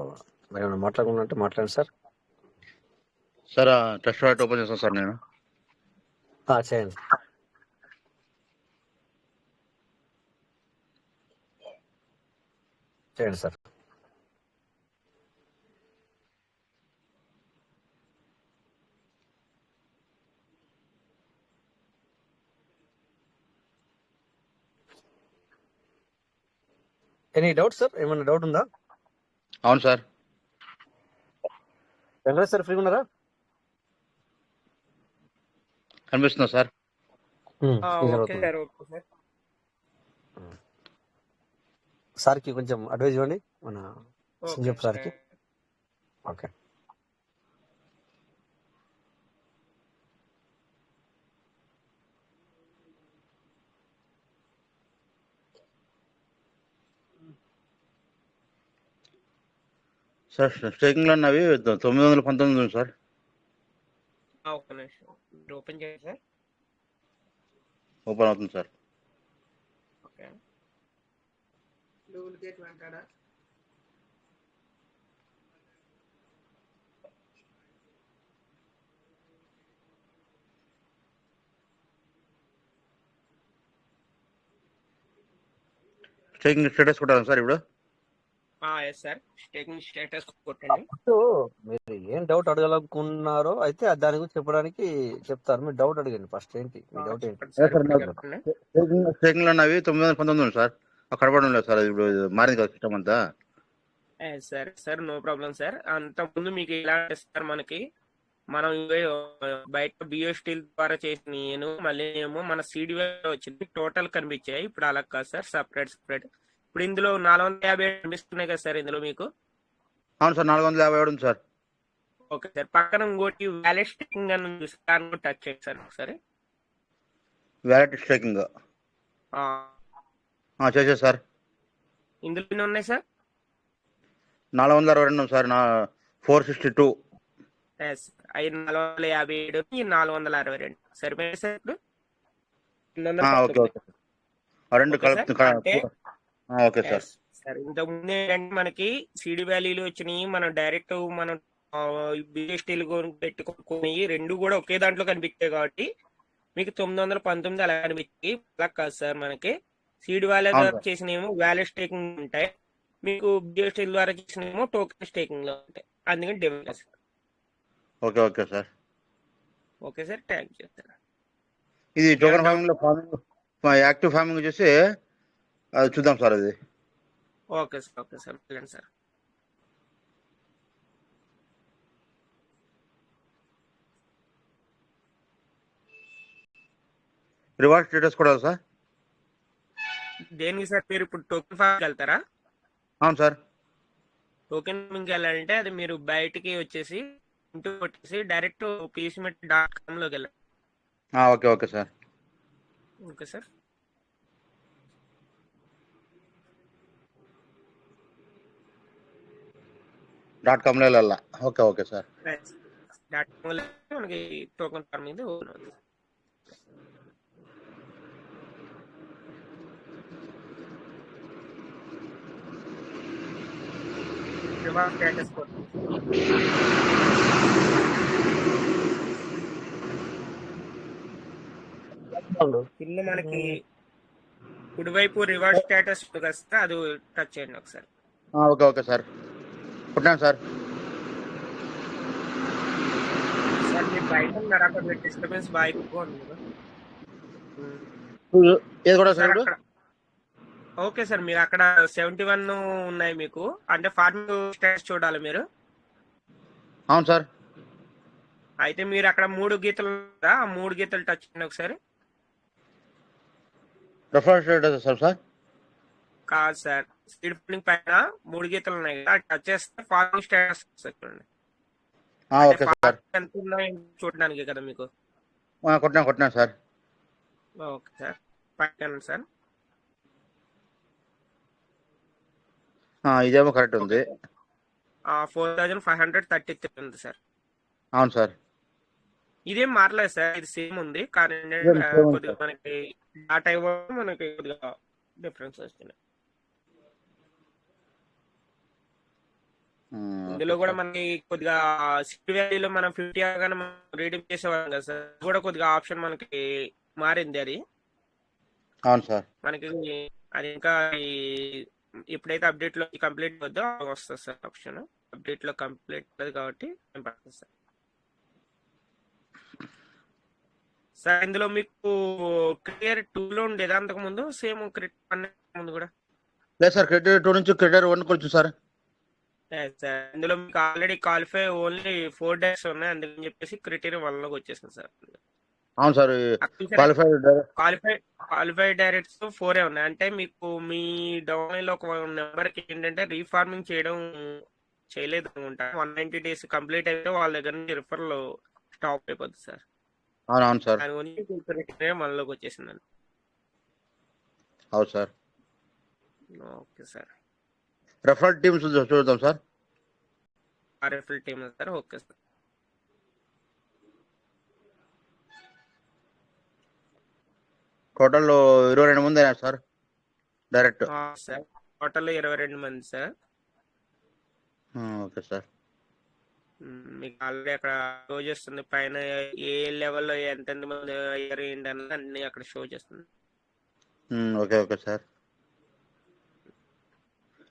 మరి ఏమైనా మాట్లాడకుండా అంటే మాట్లాడండి sir. Sir test wallet open చేస్తాను సార్ నేను. చేయండి. చేయండి సార్. Any doubt sir? ఏమైనా డౌట్ ఉందా? అవును సార్. వెంకటేష్ సార్ ఫ్రీగా ఉన్నారా? కనిపిస్తుందా sir? Okay sir. Okay sir. సార్కి కొంచెం అడ్వైజ్ ఇవ్వండి మన ఓకే సంజీప్ సార్కి. సార్. ఓకే. సార్ స్టేకింగ్లో ఉన్నవి 919 ఉంది సార్. ఒక్క నిమిషం మీరు ఓపెన్ చేయండి సార్. ఓపెన్ అవుతుంది సార్. ఓకే. స్టేకింగ్ స్టేటస్ కొట్టాలి సార్ ఇప్పుడు. Yes sir. స్టేకింగ్ స్టేటస్ కొట్టండి. సో మీరు ఏం డౌట్ అడగాలనుకున్నారో అయితే దాని గురించి చెప్పడానికి చెప్తారు. మీరు డౌట్ అడగండి ఫస్ట్. ఏంటి మీ డౌట్ ఏంటి? చెప్పండి సార్. ఇప్పుడు చెప్పండి. స్టేకింగ్లో ఉన్నవి 919 ఉంది సార్. అక్కడ పడి లేదు సార్. ఇప్పుడు మారింది కదా సిస్టమ్ అంతా. Sir sir no problem sir. అంతకుముందు మీకు ఎలా అంటే సార్ మనం బయట బియో స్టీల్ ద్వారా చేసిన మళ్ళీ ఏమో మన సీడీ వచ్చింది టోటల్ కనిపించాయి. ఇప్పుడు అలా కాదు సార్. సపరేట్ ఇప్పుడు ఇందులో 450 కనిపిస్తున్నాయి కదా సార్ ఇందులో మీకు. అవును సార్. 450 ఉంది సార్. Okay sir. పక్కన ఇంకోటి వ్యాలెట్ స్టేకింగ్ అని ఉంది సార్. దాన్ని టచ్ చేయండి సార్ ఒకసారి. వ్యాలెట్ స్టేకింగ్ చేసేది సార్. ఇందులో ఎన్ని ఉన్నాయి సార్? 462 సార్. 462. ఎస్. 457 ఈ 462 సరిపోయింది సార్. ఇప్పుడు ఓకే ఓకే. రెండు ఓకే సార్. కలుపుతు అంటే ఓకే సార్. సార్ ఇంతకుముందు ఏంటంటే మనకి సిడి వాల్యూలు వచ్చినాయి. మనం డైరెక్ట్ మనం బిఎస్టీలు పెట్టుకొని రెండు కూడా ఒకే దాంట్లో కనిపించాయి కాబట్టి మీకు 919 అలా కనిపించాయి. అలా కాదు సార్. మనకి సిడి వాల్యూ అవును ద్వారా సార్. చేసినేమో వ్యాలెట్ స్టేకింగ్ ఉంటాయి. మీకు బిఎస్టీల ద్వారా చేసినేమో టోకెన్ స్టేకింగ్ లో ఉంటాయి. అందుకని difference. Okay okay sir. Okay sir. Thank you sir. ఇది ఏమైనా టోకెన్ డౌట్? ఫార్మింగ్ లో యాక్టివ్ ఫార్మింగ్ చేసి అది చూద్దాం సార్. అది ఓకే సార్. Okay sir. వెళ్ళండి సార్. రివార్డ్ స్టేటస్ కూడా సార్. దేనికి సార్? మీరు ఇప్పుడు టోకెన్ ఫార్మింగ్ వెళ్తారా? అవును సార్. టోకెన్ ఫార్మింగ్ వెళ్ళాలంటే అది మీరు బయటికి వచ్చేసి ఇంటికి వచ్చేసి డైరెక్ట్ pcmet.com లోకి వెళ్ళండి. Okay okay sir. Okay sir. .com లో వెళ్ళాలా? Okay okay sir. .com లో మనకి టోకెన్ ఫార్మింగ్ ఓపెన్ అవుతుంది. రివార్డ్ స్టేటస్ కింద మనకి కుడివైపు రివర్స్ స్టేటస్ వస్తే అది టచ్ చేయండి ఒకసారి. ఓకే ఓకే సార్, కొట్టాను సార్. సార్ మీరు బయట ఉన్నారు, అక్కడ మీరు డిస్టర్బెన్స్ బాగా ఎక్కువ ఉంది కదా. ఏది కూడా సార్ సార్ ఇప్పుడు? అక్కడ ఓకే సార్, మీరు అక్కడ 71 ఉన్నాయి మీకు, అంటే ఫార్మింగ్ స్టేటస్ చూడాలి మీరు. అవును సార్. అయితే మీరు అక్కడ 3 గీతలు ఉందా, ఆ 3 గీతలు టచ్ చేయండి ఒకసారి. రెఫరెన్స్ సార్ సార్ కాదు సార్, సీడ్ ఫండింగ్ పైన 3 గీతలు ఉన్నాయి కదా, టచ్ చేస్తే ఫార్మింగ్ స్టేటస్ చూడండి. అంటే ఓకే సార్. ఫార్మింగ్ ఎంత ఉన్నాయో చూడడానికి కదా మీకు. కొట్టినాను సార్. ఓకే సార్, పైన సార్. ఇదేమో కరెక్ట్ ఉంది. 4533 ఉంది సార్. అవును సార్. ఇదేం మారలేదు సార్, ఇది సేమ్ ఉంది, కానీ ఇదేం same ఉంది కొద్దిగా సార్. మనకి డాటా ఇవ్వడం మనకి కొద్దిగా డిఫరెన్స్ వస్తుంది. ఇందులో ఓకే కూడా సార్. మనకి కొద్దిగా సిటీ వ్యాలీలో మనం 50 కానీ మనం రీడింగ్ చేసేవాళ్ళం కదా సార్, అది కూడా కొద్దిగా ఆప్షన్ మనకి మారింది. అది అవును సార్. మనకి అది ఇంకా ఎప్పుడైతే అప్డేట్ లో కంప్లీట్ వద్దో వస్తుంది సార్ ఆప్షన్. అప్డేట్ లో కంప్లీట్ అవుతుంది కాబట్టి పడుతుంది సార్. సార్ ఇందులో మీకు క్రియేర్ 2 లో ఉండేది అంతకు ముందు, సేమ్ క్రియేర్ ముందు కూడా లేదు సార్, క్రెడిట్ 2 నుంచి క్రెడిట్ 1 కొంచెం సార్. సార్ ఇందులో మీకు ఆల్రెడీ క్వాలిఫై ఓన్లీ 4 డేస్ ఉన్నాయి, అందుకని చెప్పేసి క్రిటేరియా 1 లోకి వచ్చేసింది సార్. అవును సార్. క్వాలిఫైడ్ డైరెక్ట్స్ 4 ఉన్నాయి, అంటే మీకు మీ డౌన్ లో ఒక నెంబర్కి ఏంటంటే రీఫార్మింగ్ చేయలేదు అనుకుంటా, 190 days కంప్లీట్ అయితే వాళ్ళ దగ్గర నుంచి రిఫర్లో స్టాప్ అయిపోద్ది సార్. అవును సార్. దాని గురించి క్రిటేరియా 1 లోకి వచ్చేసిందండి. అవును sir. Okay sir, referral teams చూద్దాం sir. RFL team sir. Okay sir. Total 22 మంది అయినా సార్ డైరెక్ట్. సార్ టోటల్ 22 మంది సార్. Okay sir. మీకు ఆల్రెడీ అక్కడ షో చేస్తుంది పైన ఏ లెవెల్లో ఎంతెంత మంది అయ్యారు ఏంటి అన్నది అన్ని అక్కడ షో చేస్తుంది. Okay okay sir.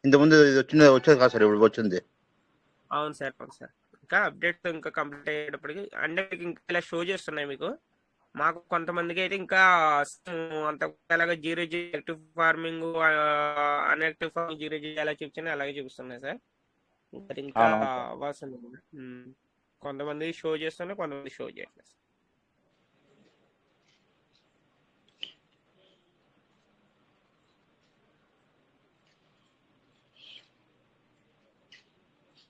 ఇంతకుముందు ఇది వచ్చేది కాదు సార్, ఇప్పుడు వచ్చింది. అవును సార్, అవును సార్. ఇంకా అప్డేట్ ఇంకా కంప్లీట్ అయ్యేటప్పటికి అంటే మీకు ఇంకా ఇలా షో చేస్తున్నాయి మీకు. మాకు కొంతమందికి అయితే ఇంకా అంత అలాగే 0G active farming, అన్యాక్టివ్ farming 0G ఎలా చూపించినా అలాగే చూపిస్తున్నాయి సార్. అది ఇంకా అవునవును సార్. అవ్వాల్సింది. కొంతమంది షో చేస్తున్నారు, కొంతమంది షో చేయట్లేదు.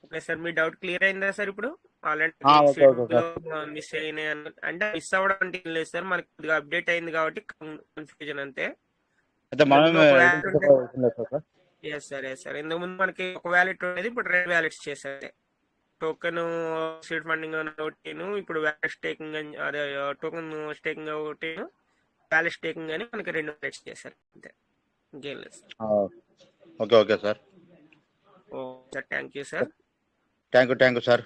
ఓకే సార్, మీ డౌట్ క్లియర్ అయిందా సార్ ఇప్పుడు? Already okay okay sir. Miss అయినాయి అంటే మిస్ అవ్వడం అంటే ఏం లేదు సార్, మనకి కొద్దిగా అప్డేట్ అయింది కాబట్టి కన్ఫ్యూజన్ అంతే. అయితే ఇంతకు మనమే ముందు ఒక వ్యాలెట్ ఐడెంటిఫై ఉంటే అవుతుంది సార్. Yes sir. ఇంతకు ముందు మనకి ఒక వ్యాలెట్ ఉండేది, ఇప్పుడు 2 వ్యాలెట్స్ చేశారు. టోకెన్ సీడ్ ఫండింగ్ ఒకటి, ఇప్పుడు వ్యాలెట్ స్టేకింగ్ అని, అదే టోకెన్ స్టేకింగ్ ఒకటి, వ్యాలెట్ స్టేకింగ్ అని మనకి 2 వ్యాలెట్స్ చేశారు అంతే, ఇంకేం లేదు sir. Okay okay sir. Okay sir, thank you sir. Thank you sir.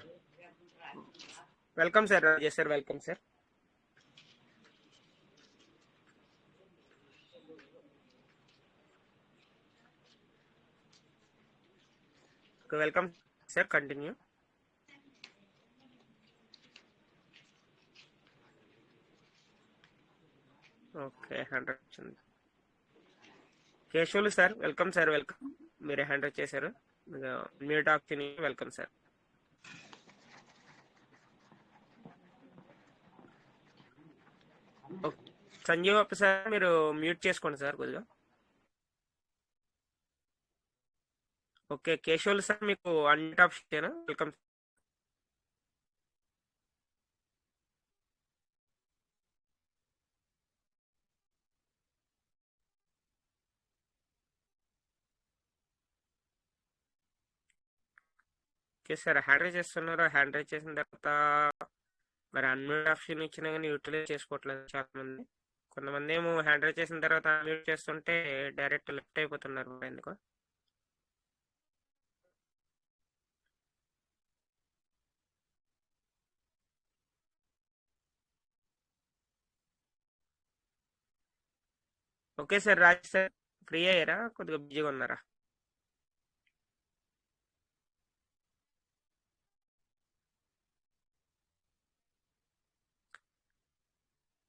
Welcome sir, Rajesh sir, welcome sir. Welcome sir, continue. Okay, 100 వచ్చింది. Keshavulu sir, welcome sir, welcome. మీరే 100 చేశారు. Mute option, welcome sir. Sanjeev Appa sir, మీరు mute చేసుకోండి sir కొద్దిగా. Okay, Keshavulu sir మీకు unmute option, welcome. Okay sir, hand rise చేస్తున్నారు. Hand raise చేసిన తర్వాత మరి అన్మ్యూట్ ఆప్షన్ ఇచ్చినా కానీ యూటిలైజ్ చేసుకోవట్లేదు చాలా మంది. కొంతమంది ఏమో హ్యాండ్ రైజ్ చేసిన తర్వాత అన్మ్యూట్ చేస్తుంటే డైరెక్ట్ లెఫ్ట్ అయిపోతున్నారు ఎందుకో. Okay sir, Raj sir free అయ్యారా, కొద్దిగా బిజీగా ఉన్నారా?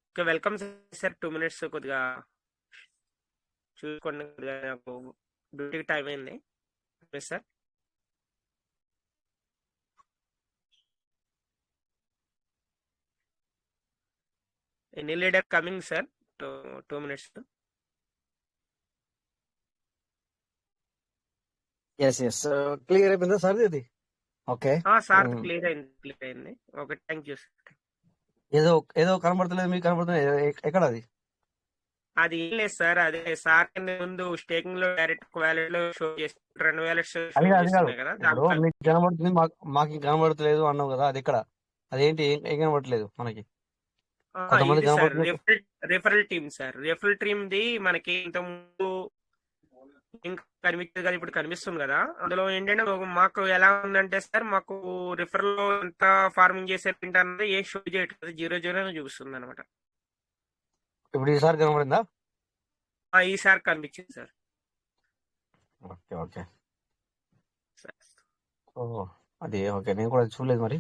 Okay, welcome sir. 2 minutes కొద్దిగా చూసుకోండి, కొద్దిగా నాకు డ్యూటీకి టైం అయింది sir. Any leader coming sir? 2 minutes. Yes yes clear అయిపోయిందా సార్ ఇది? ఓకే. సార్ క్లియర్ అయింది. Okay, thank you sir. ఏదో ఏదో కనబడతలేదు, మీకు కనబడుతుంది ఎక్కడ అది? అది ఏం లేదు సార్, అదే సార్ ముందు స్టేకింగ్ లో డైరెక్ట్ వ్యాలెట్ లో షో చేసి 2 వ్యాలెట్స్ షో అది కాదు చేస్తున్నాయి కదా, ఇప్పుడు మీకు కనబడుతుంది, మాకు కనబడతలేదు అన్నావు కదా, అది ఎక్కడ? అదేంటి ఏం కనబడట్లేదు మనకి? కొంతమంది ఇది సార్ కనబడుతుంది. Referral team sir. Referral team the మనకి ఇంత ముందు ఇంకా కనిపించదు కదా, ఇప్పుడు కనిపిస్తుంది కదా. అందులో ఏంటంటే మాకు ఎలా ఉందంటే సార్, మాకు రిఫరల్ లో ఎంత ఫార్మింగ్ చేసారు ఏంటన్నది ఏ షో చేయట్లేదు, 0 చూపిస్తుంది అనమాట. ఇప్పుడు ఈసారి కనబడిందా? ఈసారి కనిపించింది సార్. Okay okay. అది ఓకే, నేను కూడా చూడలేదు, మరి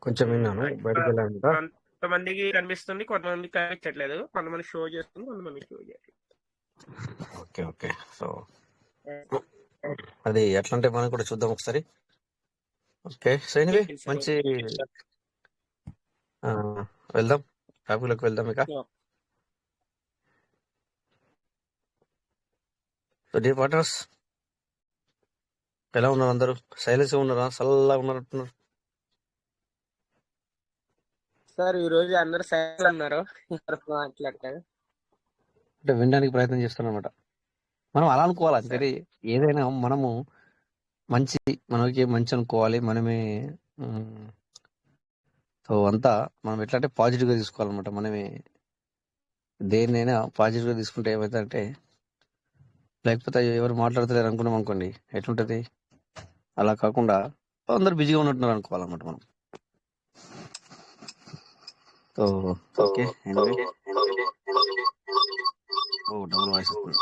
కొంచెం విన్నాను, బయటకు వెళ్ళాను. కొంతమందికి కనిపిస్తుంది, కొంతమందికి కనిపించట్లేదు, కొంతమంది షో చేస్తుంది, కొంతమంది షో చేయట్లేదు. Okay okay. సో అది ఎట్లా అంటే మనం కూడా చూద్దాం ఒకసారి. ఓకే, సో ఎనీవే మంచి వెళ్దాం, టాపిక్లోకి వెళ్దాం ఇక. సో డియర్ పార్ట్నర్స్, ఎలా ఉన్నారు అందరూ? సైలెన్స్ ఉన్నారా? చల్లగా ఉన్నారంటున్నారు సార్. ఈ రోజు అందరు సైలెంట్ ఉన్నారు, మాట్లాడతారు అంటే వినడానికి ప్రయత్నం చేస్తున్నాం అనమాట. మనం అలా అనుకోవాలి అంతే. ఏదైనా మనము మనకి మంచి అనుకోవాలి మనమే. సో అంతా మనం ఎట్లా అంటే పాజిటివ్గా తీసుకోవాలన్నమాట. మనమే దేన్నైనా పాజిటివ్గా తీసుకుంటే ఏమవుతుందంటే, లేకపోతే ఎవరు మాట్లాడతలేరు అనుకున్నాం అనుకోండి, ఎట్లుంటది? అలా కాకుండా అందరు బిజీగా ఉన్నట్టున్నారు అనుకోవాలన్నమాట మనం. సో ఓకే, డబుల్ వాయిస్ వస్తుంది.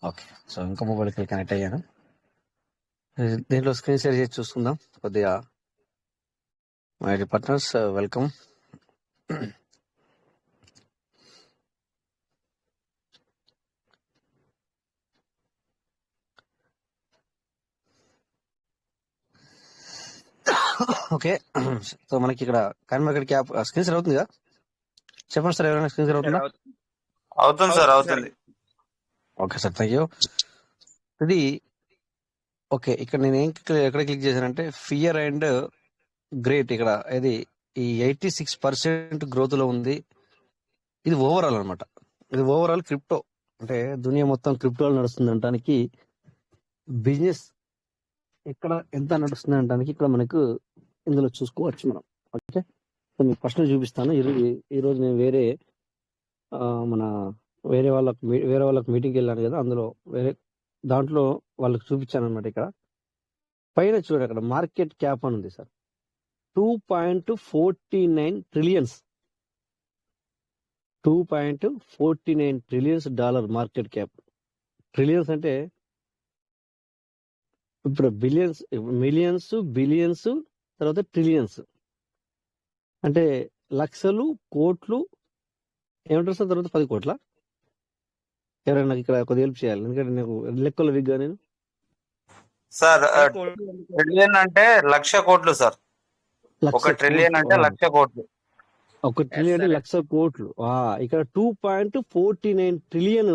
ఓకే, సో ఇంకా మొబైల్కి కనెక్ట్ అయ్యాను. దీంట్లో స్క్రీన్ షేర్ చేసి చూసుకుందాం కొద్దిగా. My partners, welcome. Okay, so మనకి ఇక్కడ coin market cap screen share అవుతుంది కదా? చెప్పండి సార్, ఎవరైనా స్క్రీన్ షేర్ అవుతుందా? అవుతుంది సార్, అవుతుంది. Okay sir, thank you. ఇది ఓకే. ఇక్కడ నేను ఎక్కడ క్లిక్ చేశానంటే ఫియర్ అండ్ గ్రేట్. ఇక్కడ ఇది ఈ 86% గ్రోత్ లో ఉంది. ఇది ఓవరాల్ అనమాట. ఇది ఓవరాల్ క్రిప్టో, అంటే దునియా మొత్తం క్రిప్టోలో నడుస్తుంది అనడానికి, బిజినెస్ ఎక్కడ ఎంత నడుస్తుంది అనడానికి ఇక్కడ మనకు ఇందులో చూసుకోవచ్చు మనం. ఓకే, సో మీకు ఫస్ట్ చూపిస్తాను. ఈరోజు నేను వేరే వాళ్ళకి మీటింగ్కి వెళ్ళాను కదా, అందులో దాంట్లో వాళ్ళకి చూపించాను అనమాట. ఇక్కడ పైన చూడండి, అక్కడ మార్కెట్ క్యాప్ అని ఉంది sir, 2.49 trillions. 2.49 trillions dollar market cap. Trillions అంటే ఇప్పుడు బిలియన్స్, మిలియన్స్, బిలియన్స్, తర్వాత ట్రిలియన్స్ అంటే లక్షలు, కోట్లు ఏమంటారు సార్? తర్వాత 10 కోట్ల. ఎవరైనా నాకు ఇక్కడ కొద్దిగా హెల్ప్ చేయాలి, ఎందుకంటే నాకు లెక్కలు విగ్గా నేను. సార్ ట్రిలియన్ అంటే 1,00,000 కోట్లు సార్. 1 ట్రిలియన్ అంటే 1,00,000 కోట్లు. 1 ట్రిలియన్ అంటే 1,00,000 కోట్లు. ఇక్కడ 2.49 ట్రిలియన్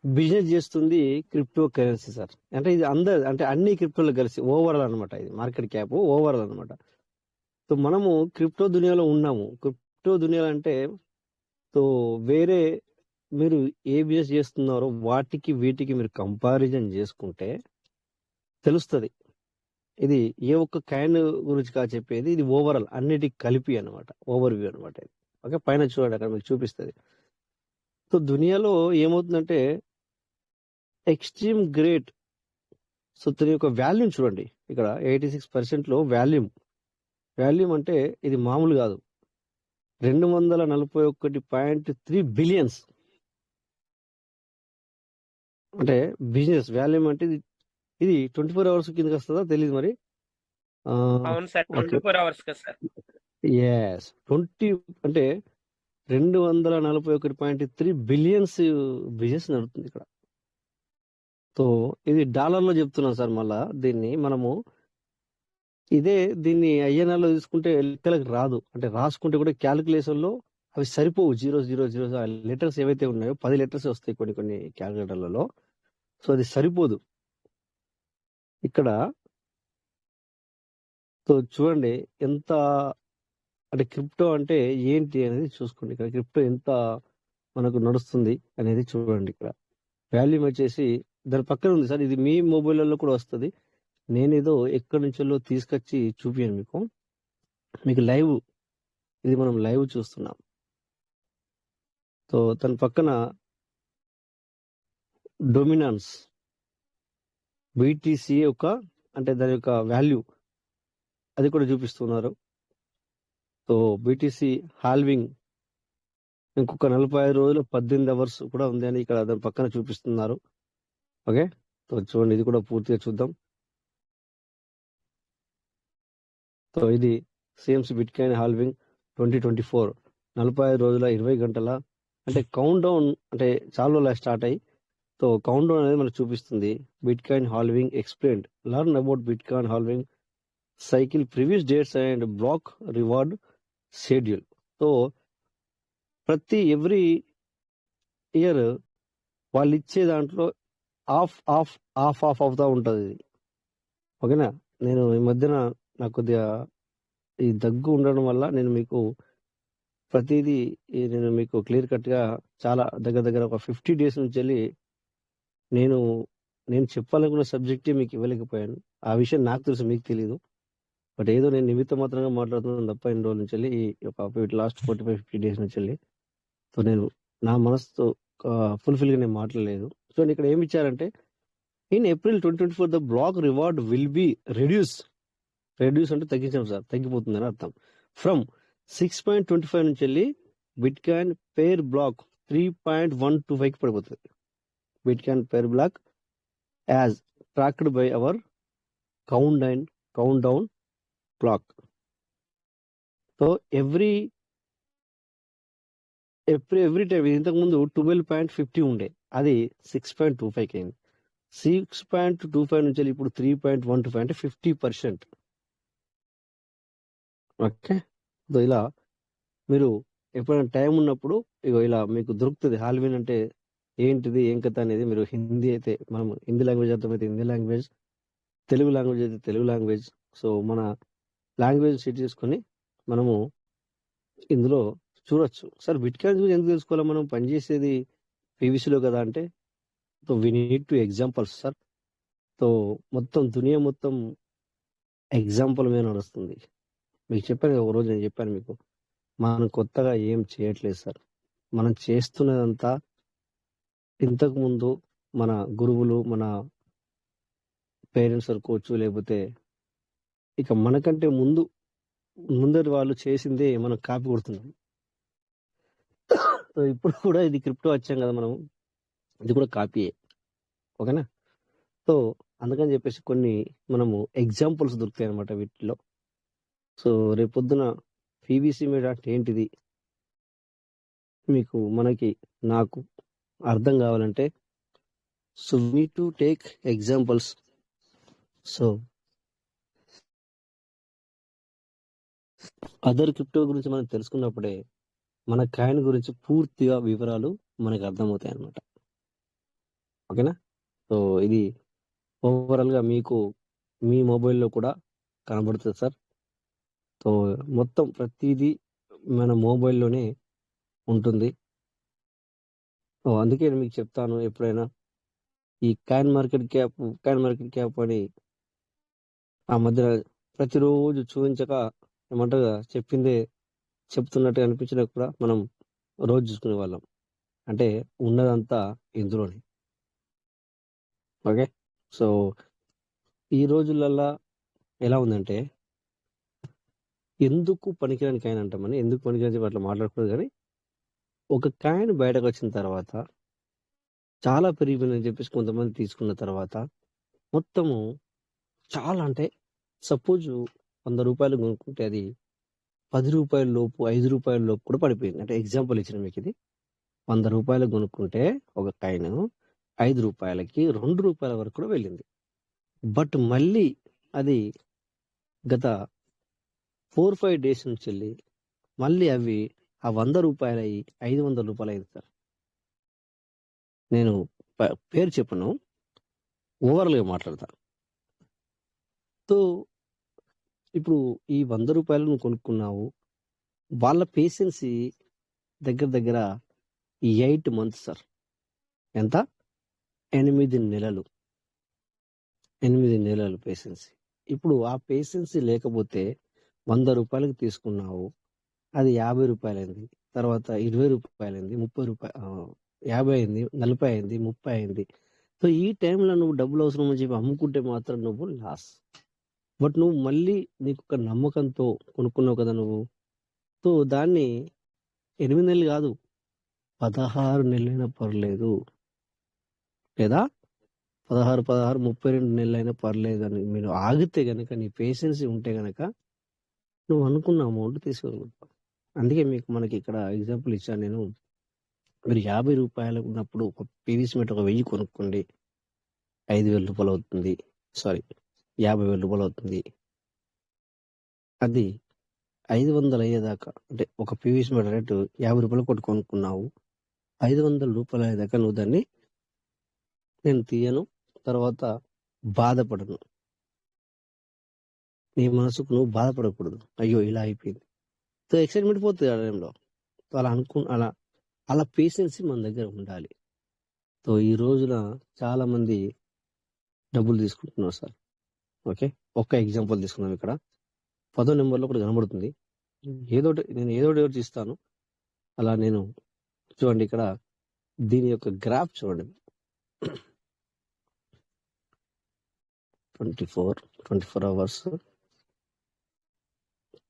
బిజినెస్ చేస్తుంది క్రిప్టో కరెన్సీ సార్. అంటే ఇది అంటే అన్ని క్రిప్టోలు కలిసి ఓవరాల్ అనమాట. ఇది మార్కెట్ క్యాప్ ఓవరాల్ అనమాట. సో మనము క్రిప్టో దునియాలో ఉన్నాము. క్రిప్టో దునియాలో అంటే సో వేరే మీరు ఏ బిజినెస్ చేస్తున్నారో వీటికి మీరు కంపారిజన్ చేసుకుంటే తెలుస్తుంది. ఇది ఏ ఒక్క కాయిన్ గురించి కాదు చెప్పేది, ఇది ఓవరాల్ అన్నిటికి కలిపి అనమాట, ఓవర్ వ్యూ అనమాట. ఓకే, పైన చూడండి, అక్కడ మీకు చూపిస్తుంది. సో దునియాలో ఏమవుతుందంటే ఎక్స్ట్రీమ్ గ్రేట్. సో దీని యొక్క వాల్యూమ్ చూడండి, ఇక్కడ 86% లో వాల్యూమ్ అంటే ఇది మామూలు కాదు. 241.3 బిలియన్స్. అంటే బిజినెస్ వాల్యూమ్ అంటే ఇది 24 అవర్స్ కిందకి వస్తుందా తెలియదు మరి. అవును సార్, ఓకే 24 అవర్స్ కదా సార్. ఎస్ 20 అంటే 241.3 బిలియన్స్ బిజినెస్ నడుస్తుంది ఇక్కడ. సో ఇది డాలర్లో చెప్తున్నాం సార్. మళ్ళా దీన్ని మనము దీన్ని ఐఎన్ఆర్లో తీసుకుంటే లెక్కలకు రాదు, అంటే రాసుకుంటే కూడా క్యాలిక్యులేషన్ లో అవి సరిపోవు. 000 లెటర్స్ ఏవైతే ఉన్నాయో 10 లెటర్స్ వస్తాయి కొన్ని క్యాలిక్యులేటర్లలో. సో అది సరిపోదు ఇక్కడ. సో చూడండి ఎంత అంటే క్రిప్టో అంటే ఏంటి అనేది చూసుకోండి. ఇక్కడ క్రిప్టో ఎంత మనకు నడుస్తుంది అనేది చూడండి. ఇక్కడ వాల్యూమ్ వచ్చేసి దాని పక్కన ఉంది సార్. ఇది మీ మొబైల్లో కూడా వస్తుంది. నేనేదో ఎక్కడి నుంచో తీసుకొచ్చి చూపించాను మీకు లైవ్. ఇది మనం లైవ్ చూస్తున్నాం. సో దాని పక్కన డొమినాన్స్ బీటీసీ యొక్క అంటే దాని యొక్క వాల్యూ అది కూడా చూపిస్తున్నారు. సో బీటీసీ హాల్వింగ్ ఇంకొక 45 రోజులు 18 అవర్స్ కూడా ఉంది అని ఇక్కడ దాని పక్కన చూపిస్తున్నారు. ఓకే, సో చూడండి ఇది కూడా పూర్తిగా చూద్దాం. సో ఇది సిఎంసి బిట్ కాయిన్ హాల్వింగ్ 2024 45 రోజుల 20 గంటల అంటే కౌంట్ డౌన్ అంటే చాలా స్టార్ట్ అయ్యి. సో కౌంట్ డౌన్ అనేది మనకు చూపిస్తుంది. Bitcoin halving explained, learn about bitcoin halving cycle, previous dates and block reward schedule. So ప్రతి ఎవ్రీ ఇయర్ వాళ్ళు ఇచ్చే దాంట్లో ఆఫ్ ఆఫ్ ఆఫ్ ఆఫ్ అవుతా ఉంటుంది ఇది. ఓకేనా, నేను ఈ మధ్యన నాకు కొద్దిగా ఈ దగ్గు ఉండడం వల్ల నేను మీకు ప్రతిదీ నేను మీకు క్లియర్ కట్గా చాలా దగ్గర ఒక 50 డేస్ నుంచి వెళ్ళి నేను చెప్పాలనుకున్న సబ్జెక్టే మీకు ఇవ్వలేకపోయాను. ఆ విషయం నాకు తెలుసు, మీకు తెలీదు. బట్ ఏదో నేను నిమిత్త మాత్రంగా మాట్లాడుతున్నాను తప్ప ఇన్ని రోజుల నుంచి వెళ్ళి ఒక లాస్ట్ 45-50 డేస్ నుంచి వెళ్ళి. సో నేను నా మనసుతో ఫుల్ఫిల్గా నేను మాట్లాడలేదు. సో ఇక్కడ ఏమి ఇచ్చారంటే in April 2024 the block reward will be reduce అంటే తగ్గించాం సార్, తగ్గిపోతుందని అర్థం. ఫ్రమ్ 6.25 నుంచి వెళ్ళి బిట్ కాయిన్ పేర్ బ్లాక్ 3.125కి పడిపోతుంది. Bitcoin per block as tracked by our countdown clock. So every time ఇంతకుముందు 12.50 ఉండే, అది 6.25కి అయింది. 6.25 నుంచి ఇప్పుడు 3.125 అంటే 50%. ఓకే, సో ఇలా మీరు ఎప్పుడైనా టైం ఉన్నప్పుడు ఇలా మీకు దొరుకుతుంది. హాల్విన్ అంటే ఏంటిది ఏం కథ అనేది మీరు హిందీ అయితే మనం హిందీ లాంగ్వేజ్ అర్థమైతే హిందీ లాంగ్వేజ్, తెలుగు లాంగ్వేజ్ అయితే తెలుగు లాంగ్వేజ్. సో మన లాంగ్వేజ్ సెట్ చేసుకొని మనము ఇందులో చూడొచ్చు. సార్ బిట్ కాయిన్స్ గురించి ఎందుకు తెలుసుకోవాలి, మనం పనిచేసేది పీవీసీలో కదా అంటే. So we need to examples sir. So మొత్తం దునియా మొత్తం ఎగ్జాంపుల్ మీద నడుస్తుంది. మీకు చెప్పాను ఒక రోజు, నేను చెప్పాను మీకు మనం కొత్తగా ఏం చేయట్లేదు సార్. మనం చేస్తున్నదంతా ఇంతకు ముందు మన గురువులు, మన పేరెంట్స్ అనుకోవచ్చు, లేకపోతే ఇక మనకంటే ముందరి వాళ్ళు చేసిందే మనం కాపీ కొడుతున్నాం. సో ఇప్పుడు కూడా ఇది క్రిప్టో వచ్చాం కదా మనం, ఇది కూడా కాపీయే. ఓకేనా, సో అందుకని చెప్పేసి కొన్ని మనము ఎగ్జాంపుల్స్ దొరుకుతాయి అనమాట వీటిలో. సో రేపొద్దున పీవీసీ మీద అంటే ఏంటిది మీకు నాకు అర్థం కావాలంటే so need to take examples. So other crypto గురించి మనం తెలుసుకున్నప్పుడే మన కాయిన్ గురించి పూర్తిగా వివరాలు మనకు అర్థమవుతాయి అన్నమాట. ఓకేనా, సో ఇది ఓవరాల్గా మీకు మీ మొబైల్లో కూడా కనబడుతుంది సార్. సో మొత్తం ప్రతిదీ మన మొబైల్లోనే ఉంటుంది. అందుకే నేను మీకు చెప్తాను ఎప్పుడైనా ఈ కాయిన్ మార్కెట్ క్యాప్ అని ఆ మధ్య ప్రతిరోజు చూపించక ఏమంటారు చెప్పిందే చెప్తున్నట్టుగా అనిపించినా కూడా మనం రోజు చూసుకునే వాళ్ళం. అంటే ఉన్నదంతా ఇందులోనే. ఓకే, సో ఈ రోజులల్లా ఎలా ఉందంటే ఎందుకు పనికిరాని కాయిన్ అంటామని, ఎందుకు పనికిరాని అట్లా మాట్లాడకూడదు. కానీ ఒక కాయిన్ బయటకు వచ్చిన తర్వాత చాలా పెరిగిపోయిందని చెప్పేసి కొంతమంది తీసుకున్న తర్వాత మొత్తము చాలా అంటే సపోజ్ 100 రూపాయలు కొనుక్కుంటే అది 10 రూపాయల లోపు 5 రూపాయల లోపు కూడా పడిపోయింది. అంటే ఎగ్జాంపుల్ ఇచ్చిన మీకు ఇది 100 రూపాయలు కొనుక్కుంటే ఒక కాయిన్ 5 రూపాయలకి 2 రూపాయల వరకు కూడా వెళ్ళింది. బట్ మళ్ళీ అది గత 4-5 డేస్ నుంచి వెళ్ళి మళ్ళీ అవి ఆ 100 రూపాయలు అయ్యి 500 రూపాయలు అయింది సార్. నేను పేరు చెప్పను, ఓవరాల్గా మాట్లాడతా. సో ఇప్పుడు ఈ 100 రూపాయలు నువ్వు కొనుక్కున్నావు, వాళ్ళ పేషెన్సీ దగ్గర దగ్గర 8 మంత్స్ సార్. ఎంత? 8 నెలలు. 8 నెలలు పేషెన్సీ. ఇప్పుడు ఆ పేషెన్సీ లేకపోతే 100 రూపాయలకి తీసుకున్నావు, అది 50 రూపాయలైంది, తర్వాత 20 రూపాయలైంది, 30 రూపాయలు, 50 అయింది, 40 అయింది, 30 అయింది. సో ఈ టైంలో నువ్వు డబ్బులు అవసరం అని చెప్పి అమ్ముకుంటే మాత్రం నువ్వు లాస్. బట్ నువ్వు మళ్ళీ నీకు ఒక నమ్మకంతో కొనుక్కున్నావు కదా నువ్వు. సో దాన్ని 8 నెలలు కాదు 16 నెలలైనా పర్లేదు, లేదా 16, 32 నెలలైనా పర్లేదు అని మీరు ఆగితే గనక, నీ పేషెన్సీ ఉంటే గనక నువ్వు అనుకున్న అమౌంట్ తీసుకోగలుగుతావు. అందుకే మనకి ఇక్కడ ఎగ్జాంపుల్ ఇచ్చాను నేను. మీరు 50 రూపాయలు ఉన్నప్పుడు ఒక పీవీసీ మీటర్ ఒక 1000 కొనుక్కోండి, 5,000 రూపాయలు అవుతుంది. సారీ, 50,000 రూపాయలు అవుతుంది. అది 500 అయ్యేదాకా, అంటే ఒక పీవీసీ మీటర్ రేటు 50 రూపాయలు కొట్టి కొనుక్కున్నావు, 500 రూపాయలు అయ్యేదాకా నువ్వు దాన్ని నేను తీయను, తర్వాత బాధపడను. నీ మనసుకు నువ్వు బాధపడకూడదు, అయ్యో ఇలా అయిపోయింది. సో ఎక్సైట్మెంట్ పోతుంది ఆ టైంలో. సో అలా పేషెన్సీ మన దగ్గర ఉండాలి. సో ఈ రోజున చాలా మంది డబ్బులు తీసుకుంటున్నారు సార్. ఓకే, ఒక్క ఎగ్జాంపుల్ తీసుకున్నాం. ఇక్కడ 10వ నెంబర్లో ఒకటి కనబడుతుంది. నేను ఏదోటి ఇస్తాను. అలా నేను చూడండి, ఇక్కడ దీని యొక్క గ్రాఫ్ చూడండి. 24 అవర్స్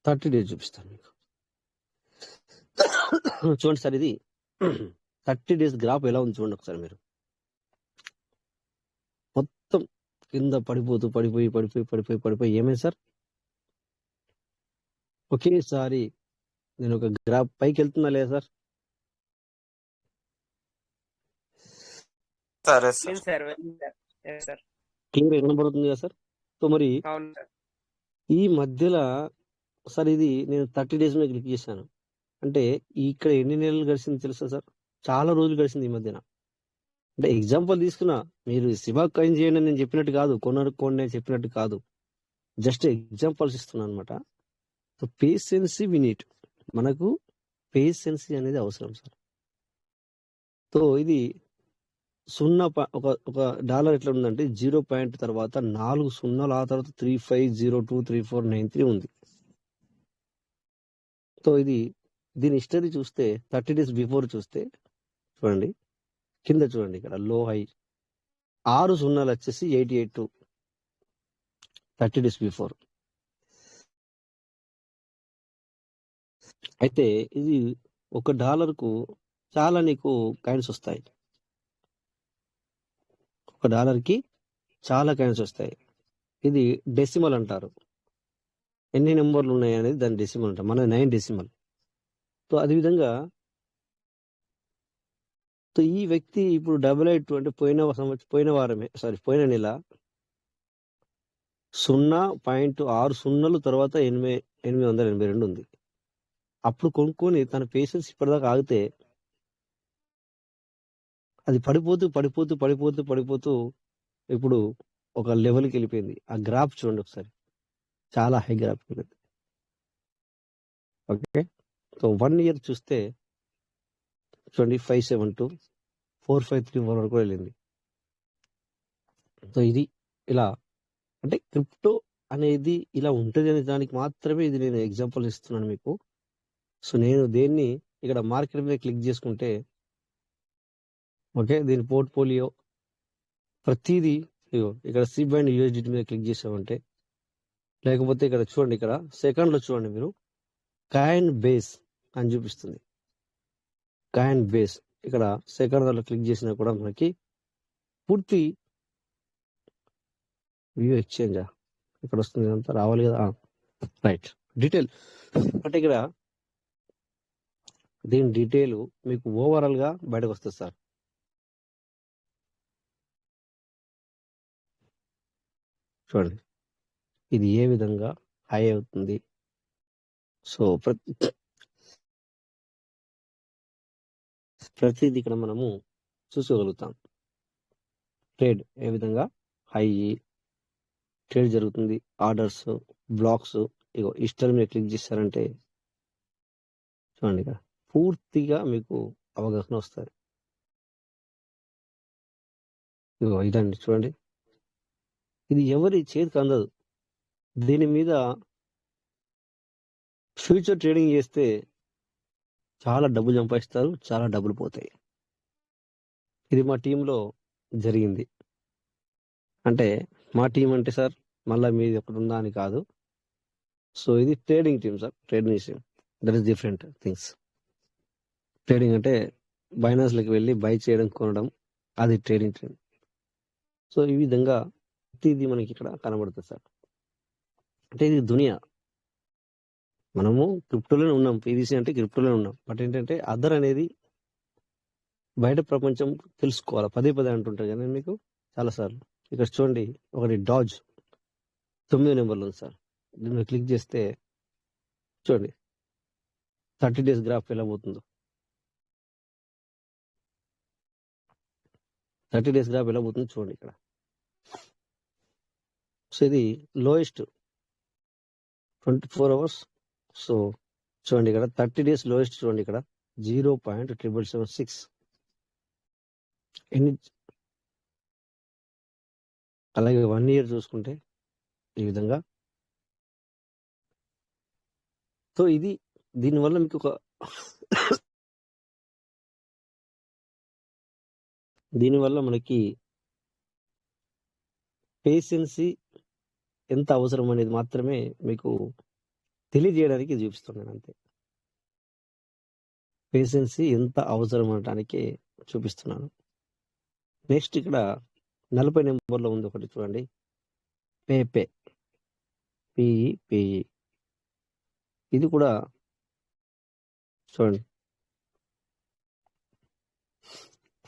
30 డేస్ చూపిస్తాను మీకు. చూడండి సార్, ఇది 30 డేస్ గ్రాఫ్ ఎలా ఉంది చూడండి ఒకసారి మీరు. మొత్తం కింద పడిపోయి ఏమైంది సార్, ఒకేసారి నేను ఒక గ్రాఫ్ పైకి వెళ్తున్నా లేదా సార్? క్లియర్ కనబడుతుంది కదా సార్? సో మరి ఈ మధ్యలో సార్ ఇది నేను 30 డేస్ మీద క్లిక్ చేశాను అంటే ఇక్కడ ఎన్ని నెలలు గడిచింది తెలుసా సార్? చాలా రోజులు గడిచింది ఈ మధ్యన. అంటే ఎగ్జాంపుల్ తీసుకున్నా, మీరు శివా కాయిన్ చేయండి అని నేను చెప్పినట్టు కాదు, కొనుక్కోండి అని చెప్పినట్టు కాదు, జస్ట్ ఎగ్జాంపుల్స్ ఇస్తున్నాను అనమాట. సో పేషెన్సీ వి నీడ్, మనకు పేషెన్సీ అనేది అవసరం సార్. సో ఇది 0 ఒక డాలర్ ఎట్లా ఉందంటే 0 తర్వాత 4 సున్నాలు, ఆ తర్వాత 35023493 ఉంది. సో దీని హిస్టరీ చూస్తే 30 డేస్ బిఫోర్ చూస్తే చూడండి, కింద చూడండి, ఇక్కడ లో హై 6 సున్నాలు వచ్చేసి 882 30 డేస్ బిఫోర్. అయితే ఇది $1కు చాలా నీకు కాయిన్స్ వస్తాయి. $1కి చాలా కాయిన్స్ వస్తాయి. ఇది డెసిమల్ అంటారు. ఎన్ని నెంబర్లు ఉన్నాయి అనేది దాని డెసిమల్ అంటారు. మన 9 డెసిమల్. సో అదేవిధంగా సో ఈ వ్యక్తి ఇప్పుడు 882 అంటే పోయిన నెల 0.60 తర్వాత 882 ఉంది. అప్పుడు కొనుక్కొని తన పేషెన్స్ ఇప్పటిదాకా ఆగితే అది పడిపోతూ ఇప్పుడు ఒక లెవెల్కి వెళ్ళిపోయింది. ఆ గ్రాఫ్ చూడండి ఒకసారి, చాలా హై గ్రాఫ్ వెళ్ళింది. ఓకే, సో 1 ఇయర్ చూస్తే చూడండి 572 4534 వరకు వెళ్ళింది. సో ఇది ఇలా అంటే క్రిప్టో అనేది ఇలా ఉంటుంది అనే దానికి మాత్రమే ఇది నేను ఎగ్జాంపుల్ ఇస్తున్నాను మీకు. సో నేను దేన్ని ఇక్కడ మార్కెట్ మీద క్లిక్ చేసుకుంటే ఓకే, దీని పోర్ట్ఫోలియో ప్రతిదీ ఇక్కడ సిబ్ అండ్ యూఎస్డిటీ మీద క్లిక్ చేసామంటే, లేకపోతే ఇక్కడ చూడండి, ఇక్కడ సెకండ్లో చూడండి మీరు కాయిన్ బేస్ అని చూపిస్తుంది. కాయిన్ బేస్ ఇక్కడ సెకండ్ దాంట్లో క్లిక్ చేసినా కూడా మనకి పూర్తి వ్యూ ఎక్స్చేంజా ఇక్కడ వస్తుంది, అంతా రావాలి కదా, రైట్. డీటెయిల్ అంటే ఇక్కడ దీని డీటెయిల్ మీకు ఓవరాల్ గా బయటకు వస్తుంది సార్. చూడండి ఇది ఏ విధంగా హై అవుతుంది. సో ప్రతిదీ ఇక్కడ మనము చూసుకోగలుగుతాం. ట్రేడ్ ఏ విధంగా హై ట్రేడ్ జరుగుతుంది, ఆర్డర్స్, బ్లాక్స్. ఇగో హిస్టరీ మీద క్లిక్ చేశారంటే చూడండి ఇక్కడ పూర్తిగా మీకు అవగాహన వస్తుంది. ఇగో ఇదండి చూడండి, ఇది ఎవరి చేతికి అందదు. దీని మీద ఫ్యూచర్ ట్రేడింగ్ చేస్తే చాలా డబ్బులు సంపాదిస్తారు, చాలా డబ్బులు పోతాయి. ఇది మా టీంలో జరిగింది. అంటే మా టీం అంటే సార్ మళ్ళీ మీది ఒకటి ఉందా అని కాదు. సో ఇది trading team sir, trading team. That is different things. Trading అంటే బైనాన్స్లోకి వెళ్ళి బై చేయడం, కొనడం, అది ట్రేడింగ్ టీం. సో ఈ విధంగా ఇది మనకి ఇక్కడ కనబడుతుంది సార్. అంటే ఇది దునియా. మనము క్రిప్టోలోనే ఉన్నాం, పీవీసీ అంటే క్రిప్టోలోనే ఉన్నాం. బట్ ఏంటంటే అదర్ అనేది బయట ప్రపంచం తెలుసుకోవాలి. పదే పదే అంటుంటారు కానీ మీకు చాలాసార్లు. ఇక్కడ చూడండి ఒకటి డాజ్ 9 నెంబర్లు ఉంది సార్. దీన్ని క్లిక్ చేస్తే చూడండి 30 days గ్రాఫ్ ఎలా పోతుందో. 30 days గ్రాఫ్ ఎలా పోతుందో చూడండి ఇక్కడ. సో ఇది లోయెస్ట్ 24 hours. సో చూడండి ఇక్కడ 30 days లోయెస్ట్ చూడండి ఇక్కడ 0.776. ఎన్ని అలాగే 1 year చూసుకుంటే ఈ విధంగా. సో ఇది దీనివల్ల మీకు ఒక దీనివల్ల మనకి పేషెన్సీ ఎంత అవసరం అనేది మాత్రమే మీకు తెలియజేయడానికి చూపిస్తున్నాను అంతే. పేషెన్సీ ఎంత అవసరం అనడానికి చూపిస్తున్నాను. నెక్స్ట్ ఇక్కడ 40 నెంబర్లో ఉంది ఒకటి చూడండి, పేపే పిఈ. ఇది కూడా చూడండి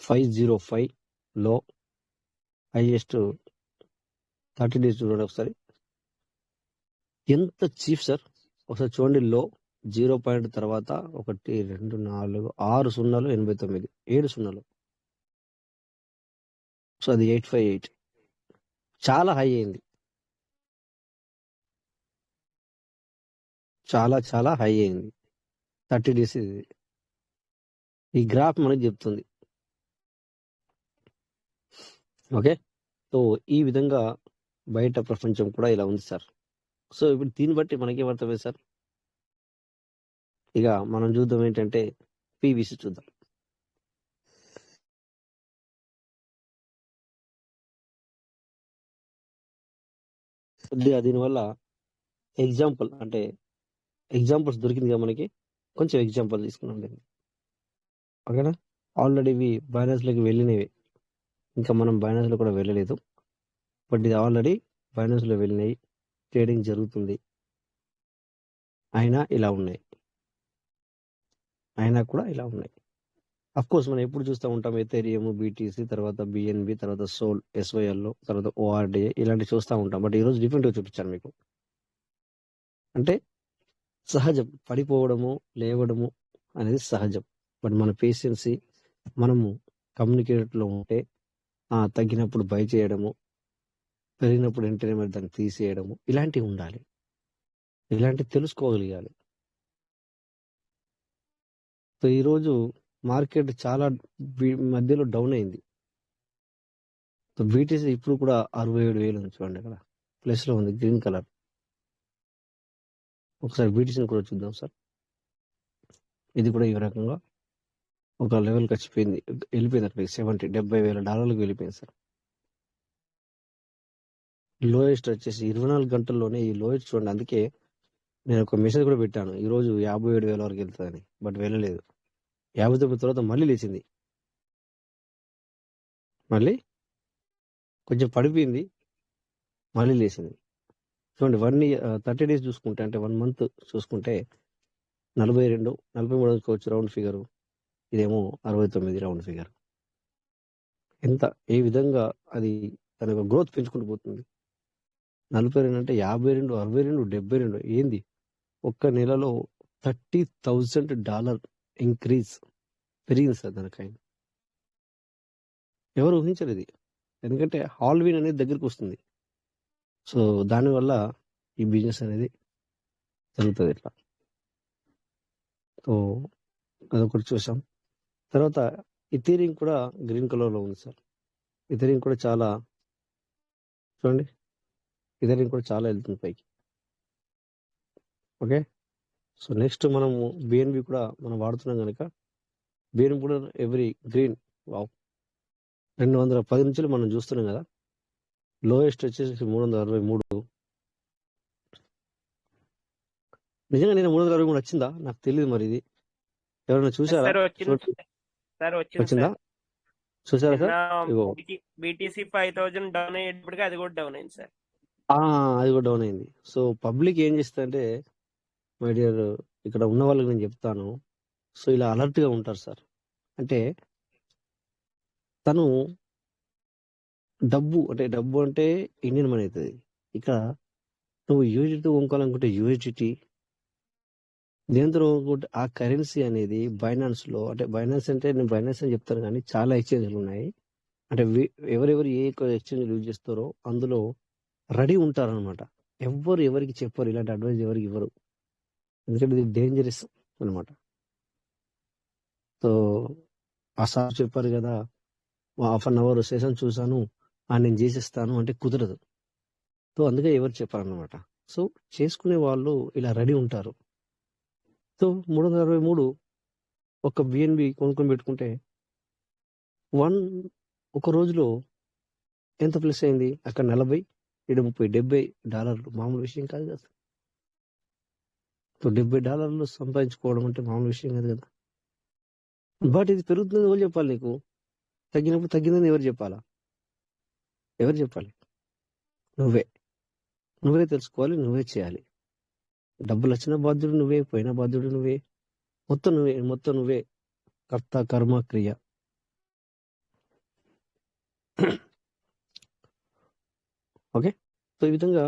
505 లో హైయెస్ట్ 30 days చూడండి ఒకసారి. ఎంత చీప్ సార్ ఒకసారి చూడండి. లో 0 పాయింట్ తర్వాత 1 2 4 6 సున్నాలు 89 7 సున్నాలు. సో అది 858 చాలా హై అయింది, చాలా చాలా హై అయింది. 30 days ఇది. ఈ గ్రాఫ్ మనకి చెప్తుంది. ఓకే, సో ఈ విధంగా బయట ప్రపంచం కూడా ఇలా ఉంది సార్. సో ఇప్పుడు దీన్ని బట్టి మనకేమర్థమైంది సార్. ఇక మనం చూద్దాం ఏంటంటే పీవీసీ చూద్దాం. కొద్దిగా దీనివల్ల ఎగ్జాంపుల్స్ దొరికింది కదా మనకి. కొంచెం ఎగ్జాంపుల్ తీసుకున్నాం దీన్ని. ఓకేనా, ఆల్రెడీ ఇవి బైనాన్స్లోకి వెళ్ళినవి, ఇంకా మనం బైనాన్స్లో కూడా వెళ్ళలేదు. బట్ ఇది ఆల్రెడీ బైనాన్స్లో వెళ్ళినాయి, ట్రేడింగ్ జరుగుతుంది. అయినా కూడా ఇలా ఉన్నాయి. అఫ్ కోర్స్ మనం ఎప్పుడు చూస్తూ ఉంటాం ఎథేరియం, బీటీసీ, తర్వాత బిఎన్బి, తర్వాత సోల్, ఎస్వైఎల్, తర్వాత ఓఆర్డిఏ ఇలాంటివి చూస్తూ ఉంటాం. బట్ ఈరోజు డిఫరెంట్గా చూపించాను మీకు. అంటే సహజం, పడిపోవడము లేవడము అనేది సహజం. బట్ మన పేషెన్సీ, మనము కమ్యూనికేట్లో ఉంటే తగ్గినప్పుడు బై చేయడము, పెరిగినప్పుడు వెంటనే మరి దాన్ని తీసేయడము, ఇలాంటివి ఉండాలి. ఇలాంటివి తెలుసుకోగలిగాలి. సో ఈరోజు మార్కెట్ చాలా మధ్యలో డౌన్ అయింది. సో బీటీసీ ఇప్పుడు కూడా 67,000 ఉంది చూడండి, అక్కడ ప్లస్లో ఉంది, గ్రీన్ కలర్. ఒకసారి బీటీసీని కూడా చూద్దాం సార్. ఇది కూడా ఈ రకంగా ఒక లెవెల్కి వచ్చిపోయింది, వెళ్ళిపోయింది అక్కడికి. $70,000 వెళ్ళిపోయింది సార్. లోయెస్ట్ వచ్చేసి 24 గంటల్లోనే ఈ లోయెస్ట్ చూడండి. అందుకే నేను ఒక మెసేజ్ కూడా పెట్టాను, ఈరోజు 57,000 వరకు వెళ్తుందని. బట్ వెళ్ళలేదు. 59 తర్వాత మళ్ళీ లేచింది, మళ్ళీ కొంచెం పడిపోయింది, మళ్ళీ లేచింది. చూడండి 30 డేస్ చూసుకుంటే, అంటే 1 మంత్ చూసుకుంటే 42, 43 అనుకోవచ్చు రౌండ్ ఫిగర్. ఇదేమో 69 రౌండ్ ఫిగర్. ఏ విధంగా అది తన యొక్క గ్రోత్ పెంచుకుంటూ పోతుంది. 42 అంటే 52, 62, 72 ఏంది? ఒక్క నెలలో $30,000 ఇంక్రీజ్ పెరిగింది సార్ దానికైనా. ఎవరు ఊహించలేదు ఇది. ఎందుకంటే హాల్వీన్ అనేది దగ్గరికి వస్తుంది. సో దానివల్ల ఈ బిజినెస్ అనేది జరుగుతుంది ఇట్లా. సో అదొకటి చూసాం. తర్వాత ఇథీరియం కూడా గ్రీన్ కలర్లో ఉంది సార్. ఇథీరియం కూడా చాలా చూడండి, ఇథీరియం కూడా చాలా వెళ్తుంది పైకి. ఓకే, సో నెక్స్ట్ మనము బిఎన్బి కూడా మనం వాడుతున్నాం కనుక బిఎన్బి కూడా ఎవ్రీ గ్రీన్ 210 నుంచి మనం చూస్తున్నాం కదా. లోయెస్ట్ వచ్చేసి 363. నిజంగా నేను 363 వచ్చిందా నాకు తెలియదు. మరి ఇది ఎవరైనా చూసారా? సార్ వచ్చింది వచ్చిందా? సార్. చూసారా సార్? ఇగో BTC 5000 డౌన్ అయ్యేటప్పటికి అది కూడా డౌన్ అయింది సార్. అది కూడా డౌన్ అయింది. సో పబ్లిక్ ఏం చేస్తుందంటే, మై డియర్ ఇక్కడ ఉన్న వాళ్ళకి నేను చెప్తాను, సో ఇలా అలర్ట్ గా ఉంటారు సార్. అంటే తను డబ్బు అంటే ఇండియన్ మనీ అవుతుంది. ఇక్కడ నువ్వు యూజిటీ కొనుక్కోవాలనుకుంటే యూజిటీ, దేంతో ఆ కరెన్సీ అనేది బైనాన్స్ లో, అంటే బైనాన్స్ అంటే నేను బైనాన్స్ అని చెప్తాను కానీ చాలా ఎక్స్చేంజ్లు ఉన్నాయి. అంటే ఎవరెవరు ఏ ఎక్స్చేంజ్ యూజ్ చేస్తారో అందులో రెడీ ఉంటారనమాట. ఎవరికి చెప్పరు, ఇలాంటి అడ్వైజ్ ఎవరికి ఇవ్వరు, ఎందుకంటే ఇది డేంజరస్ అనమాట. సో ఆ సార్ చెప్పారు కదా, ½ అన్ అవర్ సెషన్ చూసాను నేను చేసేస్తాను అంటే కుదరదు. సో అందుకే ఎవరు చెప్పారనమాట. సో చేసుకునే వాళ్ళు ఇలా రెడీ ఉంటారు. సో 363 ఒక బిఎన్బి కొనుక్కొని పెట్టుకుంటే ఒక రోజులో ఎంత ప్లస్ అయింది? అక్కడ 40, ఇక్కడ $30, $70 మామూలు విషయం కాదు కదా. సో $70 సంపాదించుకోవడం అంటే మామూలు విషయం కాదు కదా. బట్ ఇది పెరుగుతుందని ఎవరు చెప్పాలి నీకు? తగ్గినప్పుడు తగ్గిందని ఎవరు చెప్పాలా? ఎవరు చెప్పాలి? నువ్వే తెలుసుకోవాలి, నువ్వే చేయాలి. డబ్బులు వచ్చిన బాధ్యుడు నువ్వే, పోయిన బాధ్యుడు నువ్వే, మొత్తం నువ్వే కర్త కర్మ క్రియ. ఓకే, సో ఈ విధంగా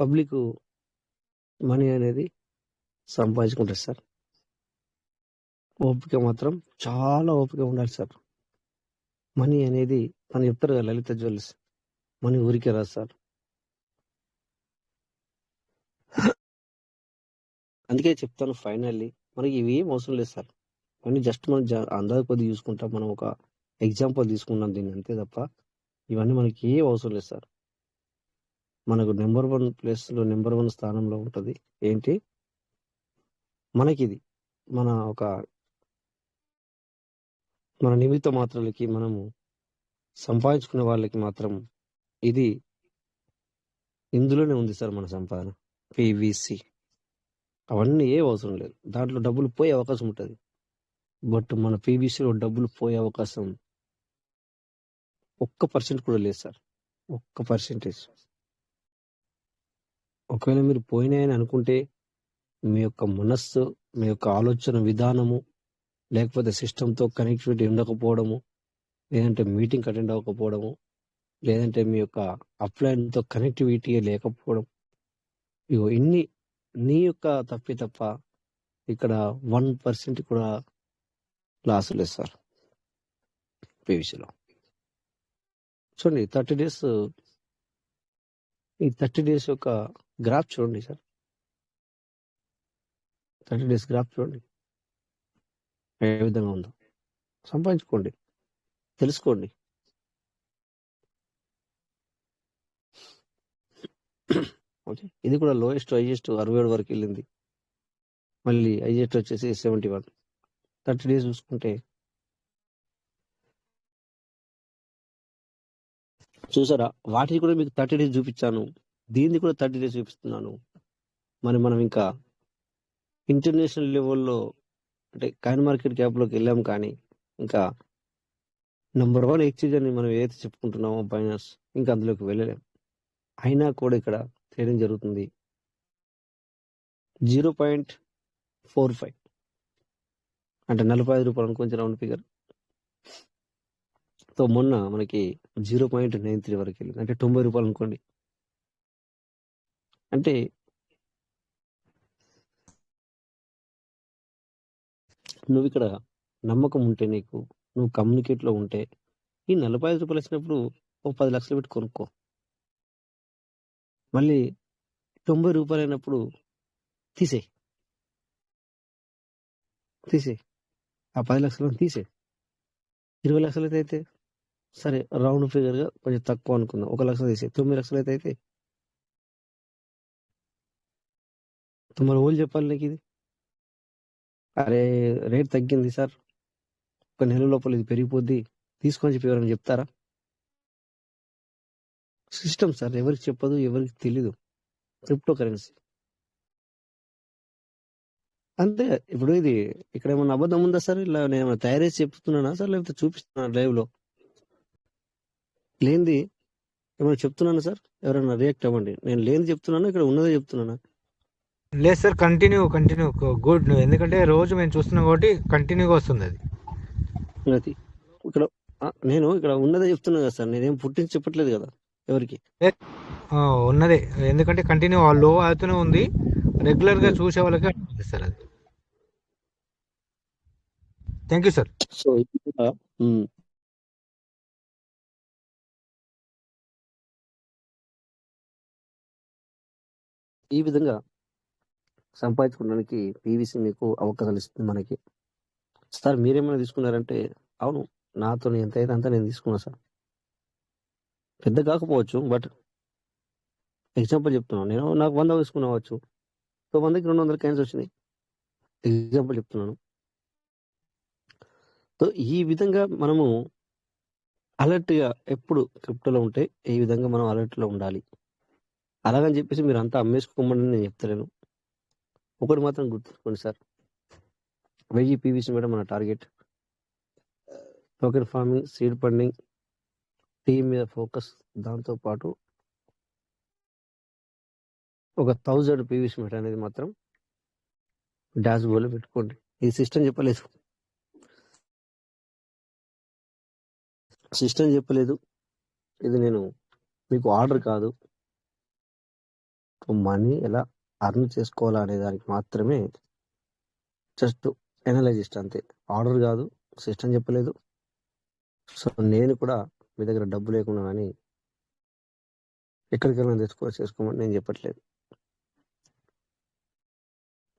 పబ్లిక్ మనీ అనేది సంపాదించుకుంటారు సార్. ఓపిక మాత్రం చాలా ఓపిక ఉండాలి సార్. మనీ అనేది మనం చెప్తారు కదా లలిత జ్యువెల్స్, మనీ ఊరికే రాదు సార్. అందుకే చెప్తాను, ఫైనల్లీ మనకి ఇవి ఏం అవసరం లేదు సార్. కానీ జస్ట్ మనం అందాజ కొద్ది చూసుకుంటాం, మనం ఒక ఎగ్జాంపుల్ తీసుకున్నాం దీన్ని, అంతే తప్ప ఇవన్నీ మనకి ఏం అవసరం లేదు సార్. మనకు నెంబర్ 1 ప్లేస్లో, నెంబర్ 1 స్థానంలో ఉంటుంది ఏంటి? మనకిది మన నిమిత్త మాత్రాలకి, మనము సంపాదించుకునే వాళ్ళకి మాత్రం ఇది ఇందులోనే ఉంది సార్ మన సంపాదన. PVC అవన్నీ ఏ అవసరం లేదు, దాంట్లో డబ్బులు పోయే అవకాశం ఉంటుంది. బట్ మన PVCలో డబ్బులు పోయే అవకాశం 1% కూడా లేదు సార్. 1%. ఒకవేళ మీరు పోయినాయని అనుకుంటే మీ యొక్క మనస్సు, మీ యొక్క ఆలోచన విధానము, లేకపోతే సిస్టంతో కనెక్టివిటీ ఉండకపోవడము, లేదంటే మీటింగ్ అటెండ్ అవ్వకపోవడము, లేదంటే మీ యొక్క అప్లైన్తో కనెక్టివిటీ లేకపోవడం, ఇగో ఇన్ని నీ యొక్క తప్ప ఇక్కడ 1% కూడా లాస్ లేదు సార్ PVCలో. చూడండి 30 డేస్, ఈ 30 డేస్ యొక్క గ్రాఫ్ చూడండి సార్. 30 డేస్ గ్రాఫ్ చూడండి ఏ విధంగా ఉందో. సంపాదించుకోండి, తెలుసుకోండి. ఓకే, ఇది కూడా లోయెస్ట్ హైయెస్ట్ 67 వరకు వెళ్ళింది. మళ్ళీ హైయెస్ట్ వచ్చేసి 71. 30 డేస్ చూసుకుంటే చూసారా, వాటిని కూడా మీకు 30 డేస్ చూపించాను, దీన్ని కూడా 30 డేస్ చూపిస్తున్నాను. మనం ఇంకా ఇంటర్నేషనల్ లెవెల్లో, అంటే కాయిన్ మార్కెట్ క్యాప్లోకి వెళ్ళాం, కానీ ఇంకా నంబర్ 1 ఎక్స్చేంజ్ అని మనం ఏదైతే చెప్పుకుంటున్నామో బైనాన్స్, ఇంకా అందులోకి వెళ్ళలేం. అయినా కూడా ఇక్కడ ట్రేడింగ్ జరుగుతుంది 0.45 అంటే 45 రూపాయలు అనుకోవచ్చు రౌండ్ ఫిగర్. సో మొన్న మనకి 0.93 వరకు వెళ్ళింది, అంటే 90 రూపాయలు అనుకోండి. అంటే నువ్వు ఇక్కడ నమ్మకం ఉంటే, నీకు నువ్వు కమ్యూనికేట్లో ఉంటే, ఈ 45 రూపాయలు వచ్చినప్పుడు ఓ 10 లక్షలు పెట్టి కొనుక్కో. మళ్ళీ 90 రూపాయలు అయినప్పుడు తీసేయి ఆ 10 లక్షలను తీసేయి. 20 లక్షలు అయితే సరే, రౌండ్ ఫిగర్గా కొంచెం తక్కువ అనుకుందాం, 1 లక్ష తీసేయి. 9 లక్షలు అయితే మరి ఓళ్ళు చెప్పాలి నీకు ఇది, అరే రేట్ తగ్గింది సార్, 1 నెల లోపల ఇది పెరిగిపోద్ది తీసుకొని చెప్పి ఎవరైనా చెప్తారా? సిస్టమ్ సార్, ఎవరికి చెప్పదు, ఎవరికి తెలీదు. క్రిప్టో కరెన్సీ అంతే. ఇప్పుడు ఇది ఇక్కడ ఏమన్నా అబద్ధం ఉందా సార్? ఇలా నేను ఏమైనా తయారు చేసి చెప్తున్నానా సార్, లేకపోతే చూపిస్తున్నాను లైవ్ లో? లేనిది ఏమైనా చెప్తున్నానా సార్? ఎవరైనా రియాక్ట్ అవ్వండి. నేను లేని చెప్తున్నానా, ఇక్కడ ఉన్నదే చెప్తున్నానా? లేదు సార్, కంటిన్యూ గుడ్. ఎందుకంటే రోజు మేము చూస్తున్నాం కాబట్టి కంటిన్యూగా వస్తుంది అది. అది ఇక్కడ నేను ఇక్కడ ఉన్నదే చెప్తున్నా కదా సార్, నేనేం పుట్టించి చెప్పట్లేదు కదా ఎవరికి. ఉన్నదే, ఎందుకంటే కంటిన్యూ లో అవుతూనే ఉంది, రెగ్యులర్ గా చూసే వాళ్ళకి అర్థమవుతుంది సార్ అది. Thank you sir. సో ఇది కూడా ఈ విధంగా సంపాదించుకోవడానికి పీవీసీ మీకు అవకాశాలు ఇస్తుంది మనకి. సార్ మీరేమైనా తీసుకున్నారంటే, అవును నాతో ఎంత అయితే అంతా నేను తీసుకున్నా సార్. పెద్ద కాకపోవచ్చు, బట్ ఎగ్జాంపుల్ చెప్తున్నాను. నేను నాకు 100 తీసుకున్నావచ్చు, సో 100కి 200 కాయిన్స్ వచ్చినాయి. ఎగ్జాంపుల్ చెప్తున్నాను. సో ఈ విధంగా మనము అలర్ట్గా ఎప్పుడు క్రిప్టోలో ఉంటే ఈ విధంగా మనం అలర్ట్లో ఉండాలి. అలాగని చెప్పేసి మీరు అంతా అమ్మేసుకోమని నేను చెప్తలేను. ఒకటి మాత్రం గుర్తుంచుకోండి సార్, 1000 పీవీసీ మేడం మన target. Token farming, seed funding, team మీద ఫోకస్, దాంతోపాటు ఒక 1000 పీవీసీ మీటర్ అనేది మాత్రం డాష్ బోర్డ్లో పెట్టుకోండి. ఇది సిస్టమ్ చెప్పలేదు, ఇది నేను మీకు ఆర్డర్ కాదు. మనీ ఎలా అర్న్ చేసుకోవాలా అనే దానికి మాత్రమే జస్ట్ ఎనలైజిస్ట్ అంతే, ఆర్డర్ కాదు, సిస్టమ్ చెప్పలేదు. సో నేను కూడా మీ దగ్గర డబ్బు లేకుండా కానీ ఎక్కడికైనా చేసుకోమని నేను చెప్పట్లేదు.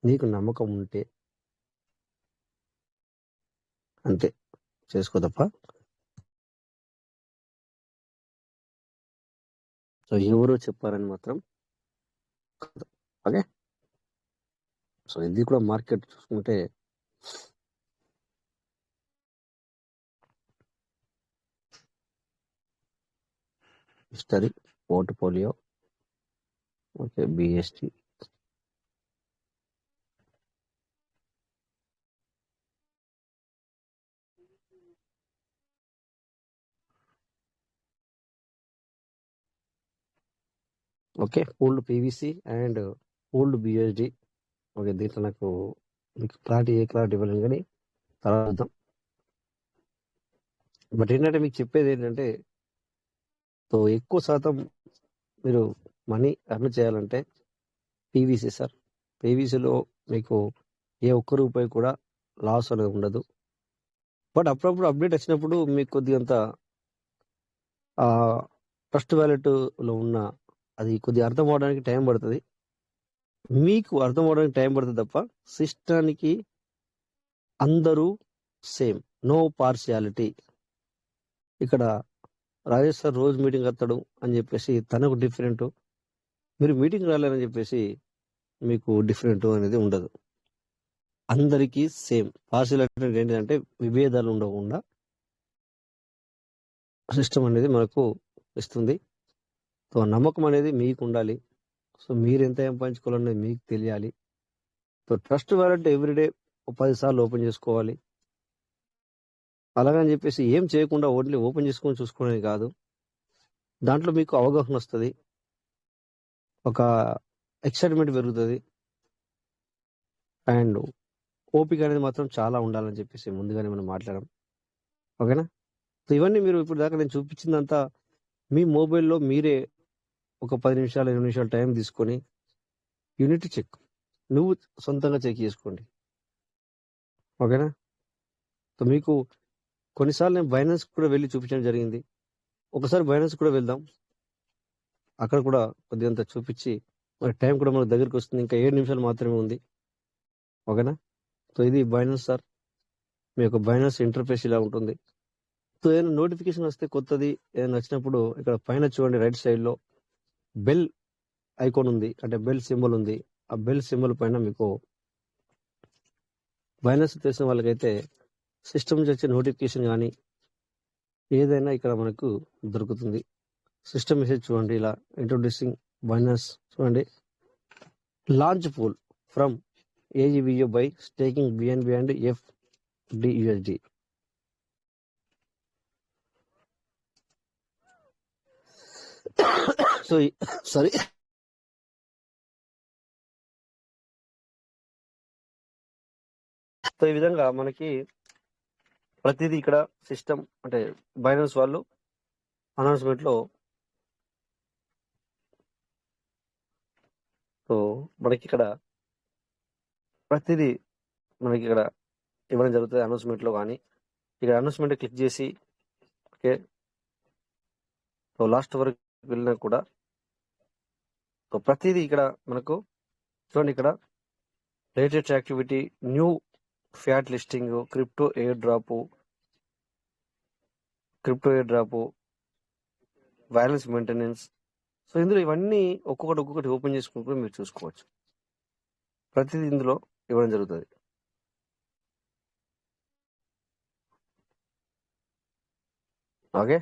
నీకు నమ్మకం ఉంటే అంతే చేసుకో తప్ప. సో ఎవరో చెప్పారని మాత్రం కాదు. ఓకే, సో ఇది కూడా మార్కెట్ చూసుకుంటే history, portfolio, okay, BST, okay, pooled PVC and pooled BSD. Okay, దీంట్లో నాకు మీకు క్లారిటీ ఇవ్వలేను కానీ తర్వాత చూద్దాం. బట్ ఏంటంటే మీకు చెప్పేది ఏంటంటే, సో ఎక్కువ శాతం మీరు మనీ అర్న్ చేయాలంటే పీవీసీ సార్. పీవీసీలో మీకు ఏ ఒక్క రూపాయి కూడా లాస్ అనేది ఉండదు. బట్ అప్పుడప్పుడు అప్డేట్ వచ్చినప్పుడు మీకు కొద్దిగంత ట్రస్ట్ వ్యాలెట్లో ఉన్న అది కొద్దిగా అర్థం అవడానికి టైం పడుతుంది. మీకు అర్థం అవడానికి టైం పడుతుంది తప్ప సిస్టానికి అందరూ సేమ్, నో పార్షియాలిటీ. ఇక్కడ రాజేష్ సార్ రోజు మీటింగ్ వస్తాడు అని చెప్పేసి తనకు డిఫరెంట్, మీరు మీటింగ్ రాలేరని చెప్పేసి మీకు డిఫరెంట్ అనేది ఉండదు. అందరికీ సేమ్. పార్షియాలిటీ ఏంటంటే విభేదాలు ఉండకుండా సిస్టమ్ అనేది మనకు ఇస్తుంది. సో నమ్మకం అనేది మీకు ఉండాలి. సో మీరు ఎంత సంపాదించుకోవాలనేది మీకు తెలియాలి. సో ట్రస్ట్ వ్యాలెట్ ఎవ్రీడే 10 సార్లు ఓపెన్ చేసుకోవాలి. అలాగని చెప్పేసి ఏం చేయకుండా ఓన్లీ ఓపెన్ చేసుకొని చూసుకోవడానికి కాదు. దాంట్లో మీకు అవగాహన వస్తుంది, ఒక ఎక్సైట్మెంట్ పెరుగుతుంది, అండ్ ఓపిక అనేది మాత్రం చాలా ఉండాలని చెప్పేసి ముందుగానే మనం మాట్లాడాం. ఓకేనా? సో ఇవన్నీ మీరు ఇప్పుడు దాకా నేను చూపించిందంతా మీ మొబైల్లో మీరే ఒక 10 నిమిషాలు 20 నిమిషాలు టైం తీసుకొని యూనిట్ చెక్ నువ్వు సొంతంగా చెక్ చేసుకోండి. ఓకేనా? సో మీకు కొన్నిసార్లు నేను బైనాన్స్ కూడా వెళ్ళి చూపించడం జరిగింది. ఒకసారి బైనాన్స్ కూడా వెళ్దాం, అక్కడ కూడా కొద్దిగంత చూపించి మరి టైం కూడా మనకు దగ్గరికి వస్తుంది. ఇంకా 7 నిమిషాలు మాత్రమే ఉంది. ఓకేనా? సో ఇది బైనాన్స్ సార్, మీ యొక్క బైనాన్స్ ఇంటర్ఫేస్ ఇలా ఉంటుంది. సో ఏదైనా నోటిఫికేషన్ వస్తే కొత్తది ఏదైనా వచ్చినప్పుడు ఇక్కడ పైన చూడండి, రైట్ సైడ్ లో బెల్ ఐకాన్ ఉంది, అంటే బెల్ సింబల్ ఉంది. ఆ బెల్ సింబల్ పైన మీకు బైనాన్స్ తెలిసిన వాళ్ళకైతే సిస్టమ్ నుంచి వచ్చే నోటిఫికేషన్ కానీ ఏదైనా ఇక్కడ మనకు దొరుకుతుంది. సిస్టమ్ మెసేజ్ చూడండి, ఇలా ఇంట్రొడ్యూసింగ్ బైనాన్స్ చూడండి, launch pool from AGVO by staking BNB and FDUSD. So sorry, so ఈ విధంగా మనకి ప్రతిదీ ఇక్కడ సిస్టమ్ అంటే బైనాన్స్ వాళ్ళు అనౌన్స్మెంట్ లో సో మనకి ఇక్కడ ప్రతిదీ మనకి ఇక్కడ ఇవ్వడం జరుగుతుంది అనౌన్స్మెంట్ లో. కానీ ఇక్కడ అనౌన్స్మెంట్ క్లిక్ చేసి ఓకే, సో లాస్ట్ వరకు వెళ్ళినా కూడా సో ప్రతిదీ ఇక్కడ మనకు చూడండి, ఇక్కడ latest activity, new fat listing, crypto air drop, balance maintenance. So ఇందులో ఇవన్నీ ఒక్కొక్కటి ఓపెన్ చేసుకుంటూ మీరు చూసుకోవచ్చు. ప్రతిదీ ఇందులో ఇవ్వడం జరుగుతుంది. ఓకే,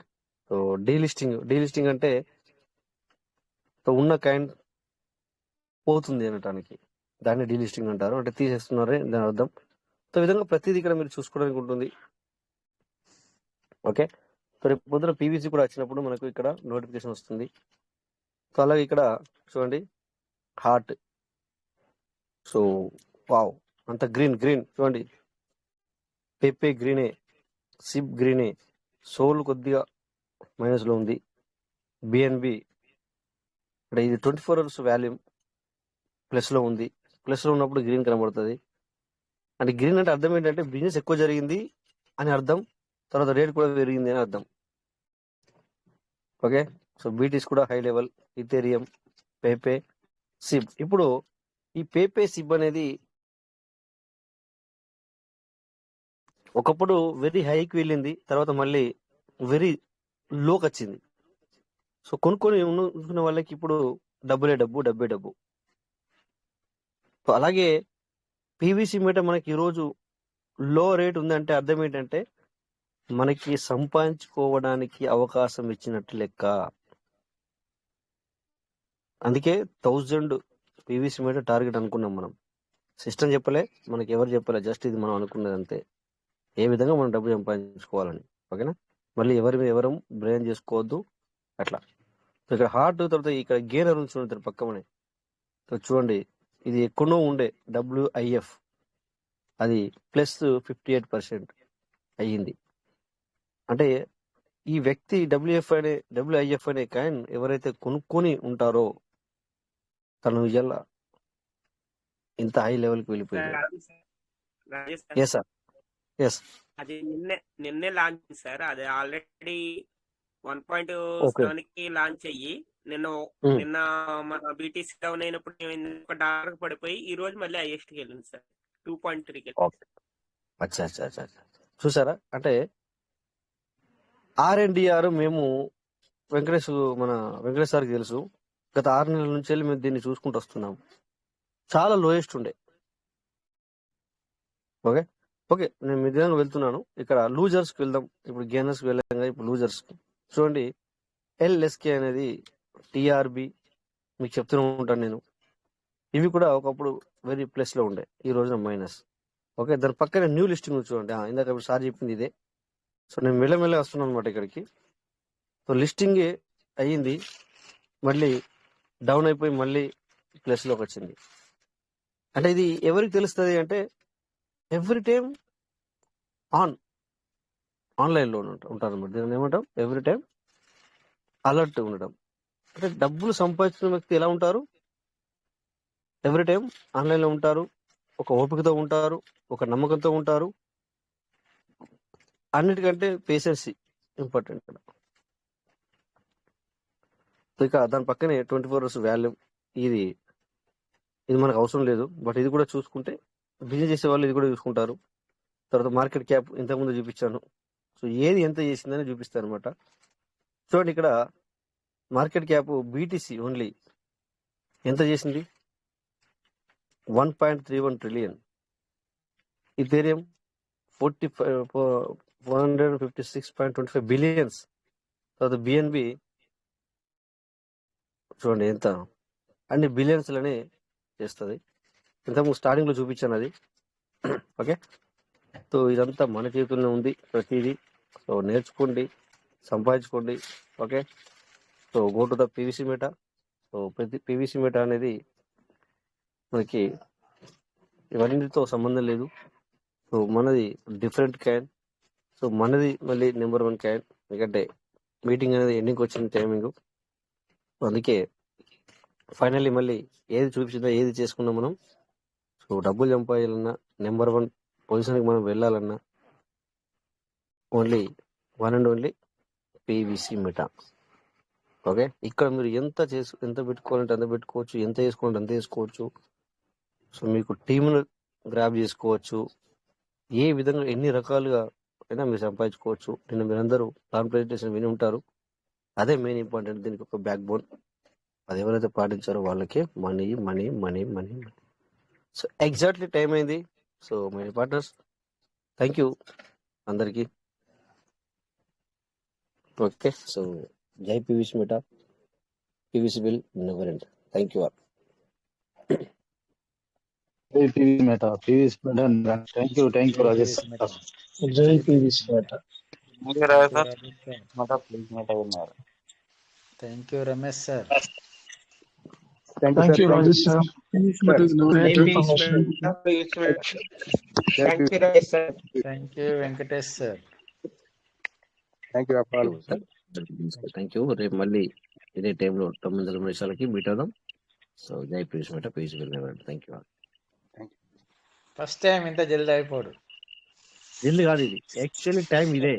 సో డీలిస్టింగ్ అంటే సో ఉన్న కైండ్ పోతుంది అనటానికి, దాన్ని డీలిస్టింగ్ అంటారు, అంటే తీసేస్తున్నారే దాని అర్థం. సో ఈ విధంగా ప్రతిదీ ఇక్కడ మీరు చూసుకోవడానికి ఉంటుంది. ఓకే, సో రేపు పొద్దున PVC కూడా వచ్చినప్పుడు మనకు ఇక్కడ నోటిఫికేషన్ వస్తుంది. సో అలాగే ఇక్కడ చూడండి హార్ట్, సో వావ్ అంత గ్రీన్ చూడండి, పెప్పే గ్రీనే, సిప్ గ్రీనే, సోల్ కొద్దిగా మైనస్ లో ఉంది, BNB అంటే ఇది 24 hours వాల్యూమ్ ప్లస్ లో ఉంది. ప్లస్ లో ఉన్నప్పుడు గ్రీన్ కనబడుతుంది. అంటే గ్రీన్ అంటే అర్థం ఏంటంటే బిజినెస్ ఎక్కువ జరిగింది అని అర్థం, తర్వాత రేట్ కూడా పెరిగింది అని అర్థం. ఓకే, సో BTC కూడా హై లెవెల్, ఇథేరియం, పేపే, సిబ్. ఇప్పుడు ఈ పేపే సిబ్ అనేది ఒకప్పుడు వెరీ హైకి వెళ్ళింది, తర్వాత మళ్ళీ వెరీ లోకి వచ్చింది. సో కొనుక్కొని ఉంచుకున్న వాళ్ళకి ఇప్పుడు డబ్బే డబ్బు. సో అలాగే PVC మీట మనకి ఈరోజు లో రేట్ ఉందంటే అర్థం ఏంటంటే మనకి సంపాదించుకోవడానికి అవకాశం ఇచ్చినట్టు లెక్క. అందుకే 1000 PVC మీట టార్గెట్ అనుకున్నాం మనం. సిస్టమ్ చెప్పలే, మనకి ఎవరు చెప్పలే, జస్ట్ ఇది మనం అనుకున్నది అంతే, ఏ విధంగా మనం డబ్బు సంపాదించుకోవాలని. ఓకేనా? మళ్ళీ ఎవరం బ్రెయిన్ చేసుకోవద్దు అట్లా. సో ఇక్కడ హార్ట్, తర్వాత ఇక్కడ గేనర్ ఉంది చూడండి పక్కనే. సో చూడండి, ఇది ఎక్కడో ఉండే WIF, అది ప్లస్ 58% అయ్యింది. అంటే ఈ వ్యక్తి WIF అనే కాయిన్ ఎవరైతే కొనుక్కొని ఉంటారో తను ఇలా ఇంత హై లెవెల్కి వెళ్ళిపోయింది. ఎస్ సార్, ఎస్, అది నిన్నే లాంచ్ సార్. అది ఆల్రెడీ 1.7 కి లాంచ్ అయ్యి నిన్న మన BTC డౌన్ అయినప్పుడు $1 పడిపోయి ఈ రోజు మళ్ళీ హైయెస్ట్ కి వెళ్ళింది సార్, 2.3కి. అచ్చా చూసారా? అంటే R&DR మేము వెంకటేష్ సార్కి తెలుసు, గత 6 నెలల నుంచి వెళ్ళి మేము దీన్ని చూసుకుంటూ వస్తున్నాం. చాలా లోయెస్ట్ ఉండే. ఓకే నేను మీ విధంగా వెళ్తున్నాను. ఇక్కడ లూజర్స్ కి వెళ్దాం. ఇప్పుడు గెయినర్స్ కి వెళ్ళాం కదా, ఇప్పుడు లూజర్స్ చూడండి. LSK అనేది TRB మీకు చెప్తూనే ఉంటాను నేను. ఇవి కూడా ఒకప్పుడు వెరీ ప్లస్ లో ఉండే, ఈ రోజున మైనస్. ఓకే, దాని పక్కనే న్యూ లిస్టింగ్ చూడండి. ఇందాక సార్ చెప్పింది ఇదే. సో నేను మెల్లమెల్ల వస్తున్నాను అనమాట ఇక్కడికి. సో లిస్టింగ్ అయ్యింది, మళ్ళీ డౌన్ అయిపోయి మళ్ళీ ప్లస్లోకి వచ్చింది. అంటే ఇది ఎవరికి తెలుస్తుంది అంటే ఎవ్రీ టైం ఆన్లైన్లో ఉంటారు అనమాట. దీన్ని ఏమంటాం, ఎవ్రీ టైం అలర్ట్ ఉండడం. అంటే డబ్బులు సంపాదించిన వ్యక్తి ఎలా ఉంటారు, ఎవ్రీ టైం ఆన్లైన్లో ఉంటారు, ఒక ఓపికతో ఉంటారు, ఒక నమ్మకంతో ఉంటారు. అన్నిటికంటే పేషెన్సీ ఇంపార్టెంట్ ఇక్కడ. ఇక దాని పక్కనే 24 hours వాల్యూ, ఇది మనకు అవసరం లేదు, బట్ ఇది కూడా చూసుకుంటే బిజినెస్ చేసే వాళ్ళు ఇది కూడా చూసుకుంటారు. తర్వాత మార్కెట్ క్యాప్ ఇంతకుముందు చూపించాను. సో ఏది ఎంత చేసిందని చూపిస్తాను అనమాట. చూడండి ఇక్కడ మార్కెట్ క్యాప్ బీటీసీ ఓన్లీ ఎంత చేసింది, 1.31 trillion. Ethereum 456.25 billion. తర్వాత బిఎన్బి చూడండి ఎంత, అన్ని బిలియన్స్లోనే చేస్తుంది. ఇంతకుముందు స్టార్టింగ్లో చూపించాను అది. ఓకే, సో ఇదంతా మన చేతుల్లో ఉంది ప్రతిదీ. సో నేర్చుకోండి, సంపాదించుకోండి. Okay, so go to the PVC Meta. So ప్రతి పీవీసీ మెటా అనేది మనకి ఇవన్నిటితో సంబంధం లేదు. సో మనది డిఫరెంట్ క్యాన్. సో మనది మళ్ళీ నెంబర్ 1 క్యాన్. ఎందుకంటే మీటింగ్ అనేది ఎండింగ్కి వచ్చిన టైమింగ్. అందుకే ఫైనల్లీ మళ్ళీ ఏది చూపించిందో ఏది చేసుకున్నాం మనం. సో డబ్బులు సంపాదాలన్నా, నెంబర్ 1 పొజిషన్కి మనం వెళ్ళాలన్నా only one and only PVC meta. Okay, ఇక్కడ మీరు ఎంత పెట్టుకోవాలంటే అంత పెట్టుకోవచ్చు, ఎంత చేసుకోవాలంటే అంత చేసుకోవచ్చు. సో మీకు టీంను గ్రాప్ చేసుకోవచ్చు, ఏ విధంగా ఎన్ని రకాలుగా అయినా మీరు సంపాదించుకోవచ్చు. నిన్న మీరందరూ ప్లాన్ ప్రెజెంటేషన్ విని ఉంటారు. అదే మెయిన్ ఇంపార్టెంట్, దీనికి ఒక బ్యాక్ బోన్. అది ఎవరైతే పాటించారో వాళ్ళకే money money money money. So exactly time అయింది. So my partners, thank you అందరికీ. ఓకే, సో జై PVC Meta, PVC will never end. Thank you all. PVC Meta. Thank you Rajesh. జై PVC Meta. Thank you Ramesh sir. Thank you Rajesh sir. Thank you Venkatesh sir. Thank you Appal. Thank you. రేపు మళ్ళీ ఇదే టైంలో 9 నిమిషాలకి meet అవుదాం. So జై PVC Meta, PVC will never end. Thank you all. First time ఇంత జల్దీ అయిపోడు. జల్ది కాదు, ఇది యాక్చువల్లీ టైం ఇదే.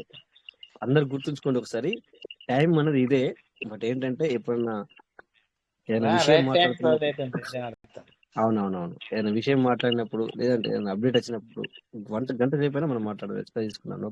అందరు గుర్తుంచుకోండి ఒకసారి, టైం అనేది ఇదే. బట్ ఏంటంటే ఎప్పుడన్నా ఏదైనా విషయం మాట్లాడుతున్నప్పుడు, అవునవునవును, ఏదైనా విషయం మాట్లాడినప్పుడు, లేదంటే ఏదైనా అప్డేట్ వచ్చినప్పుడు గంట సేపు అయినా మనం మాట్లాడదు. తీసుకున్నాను.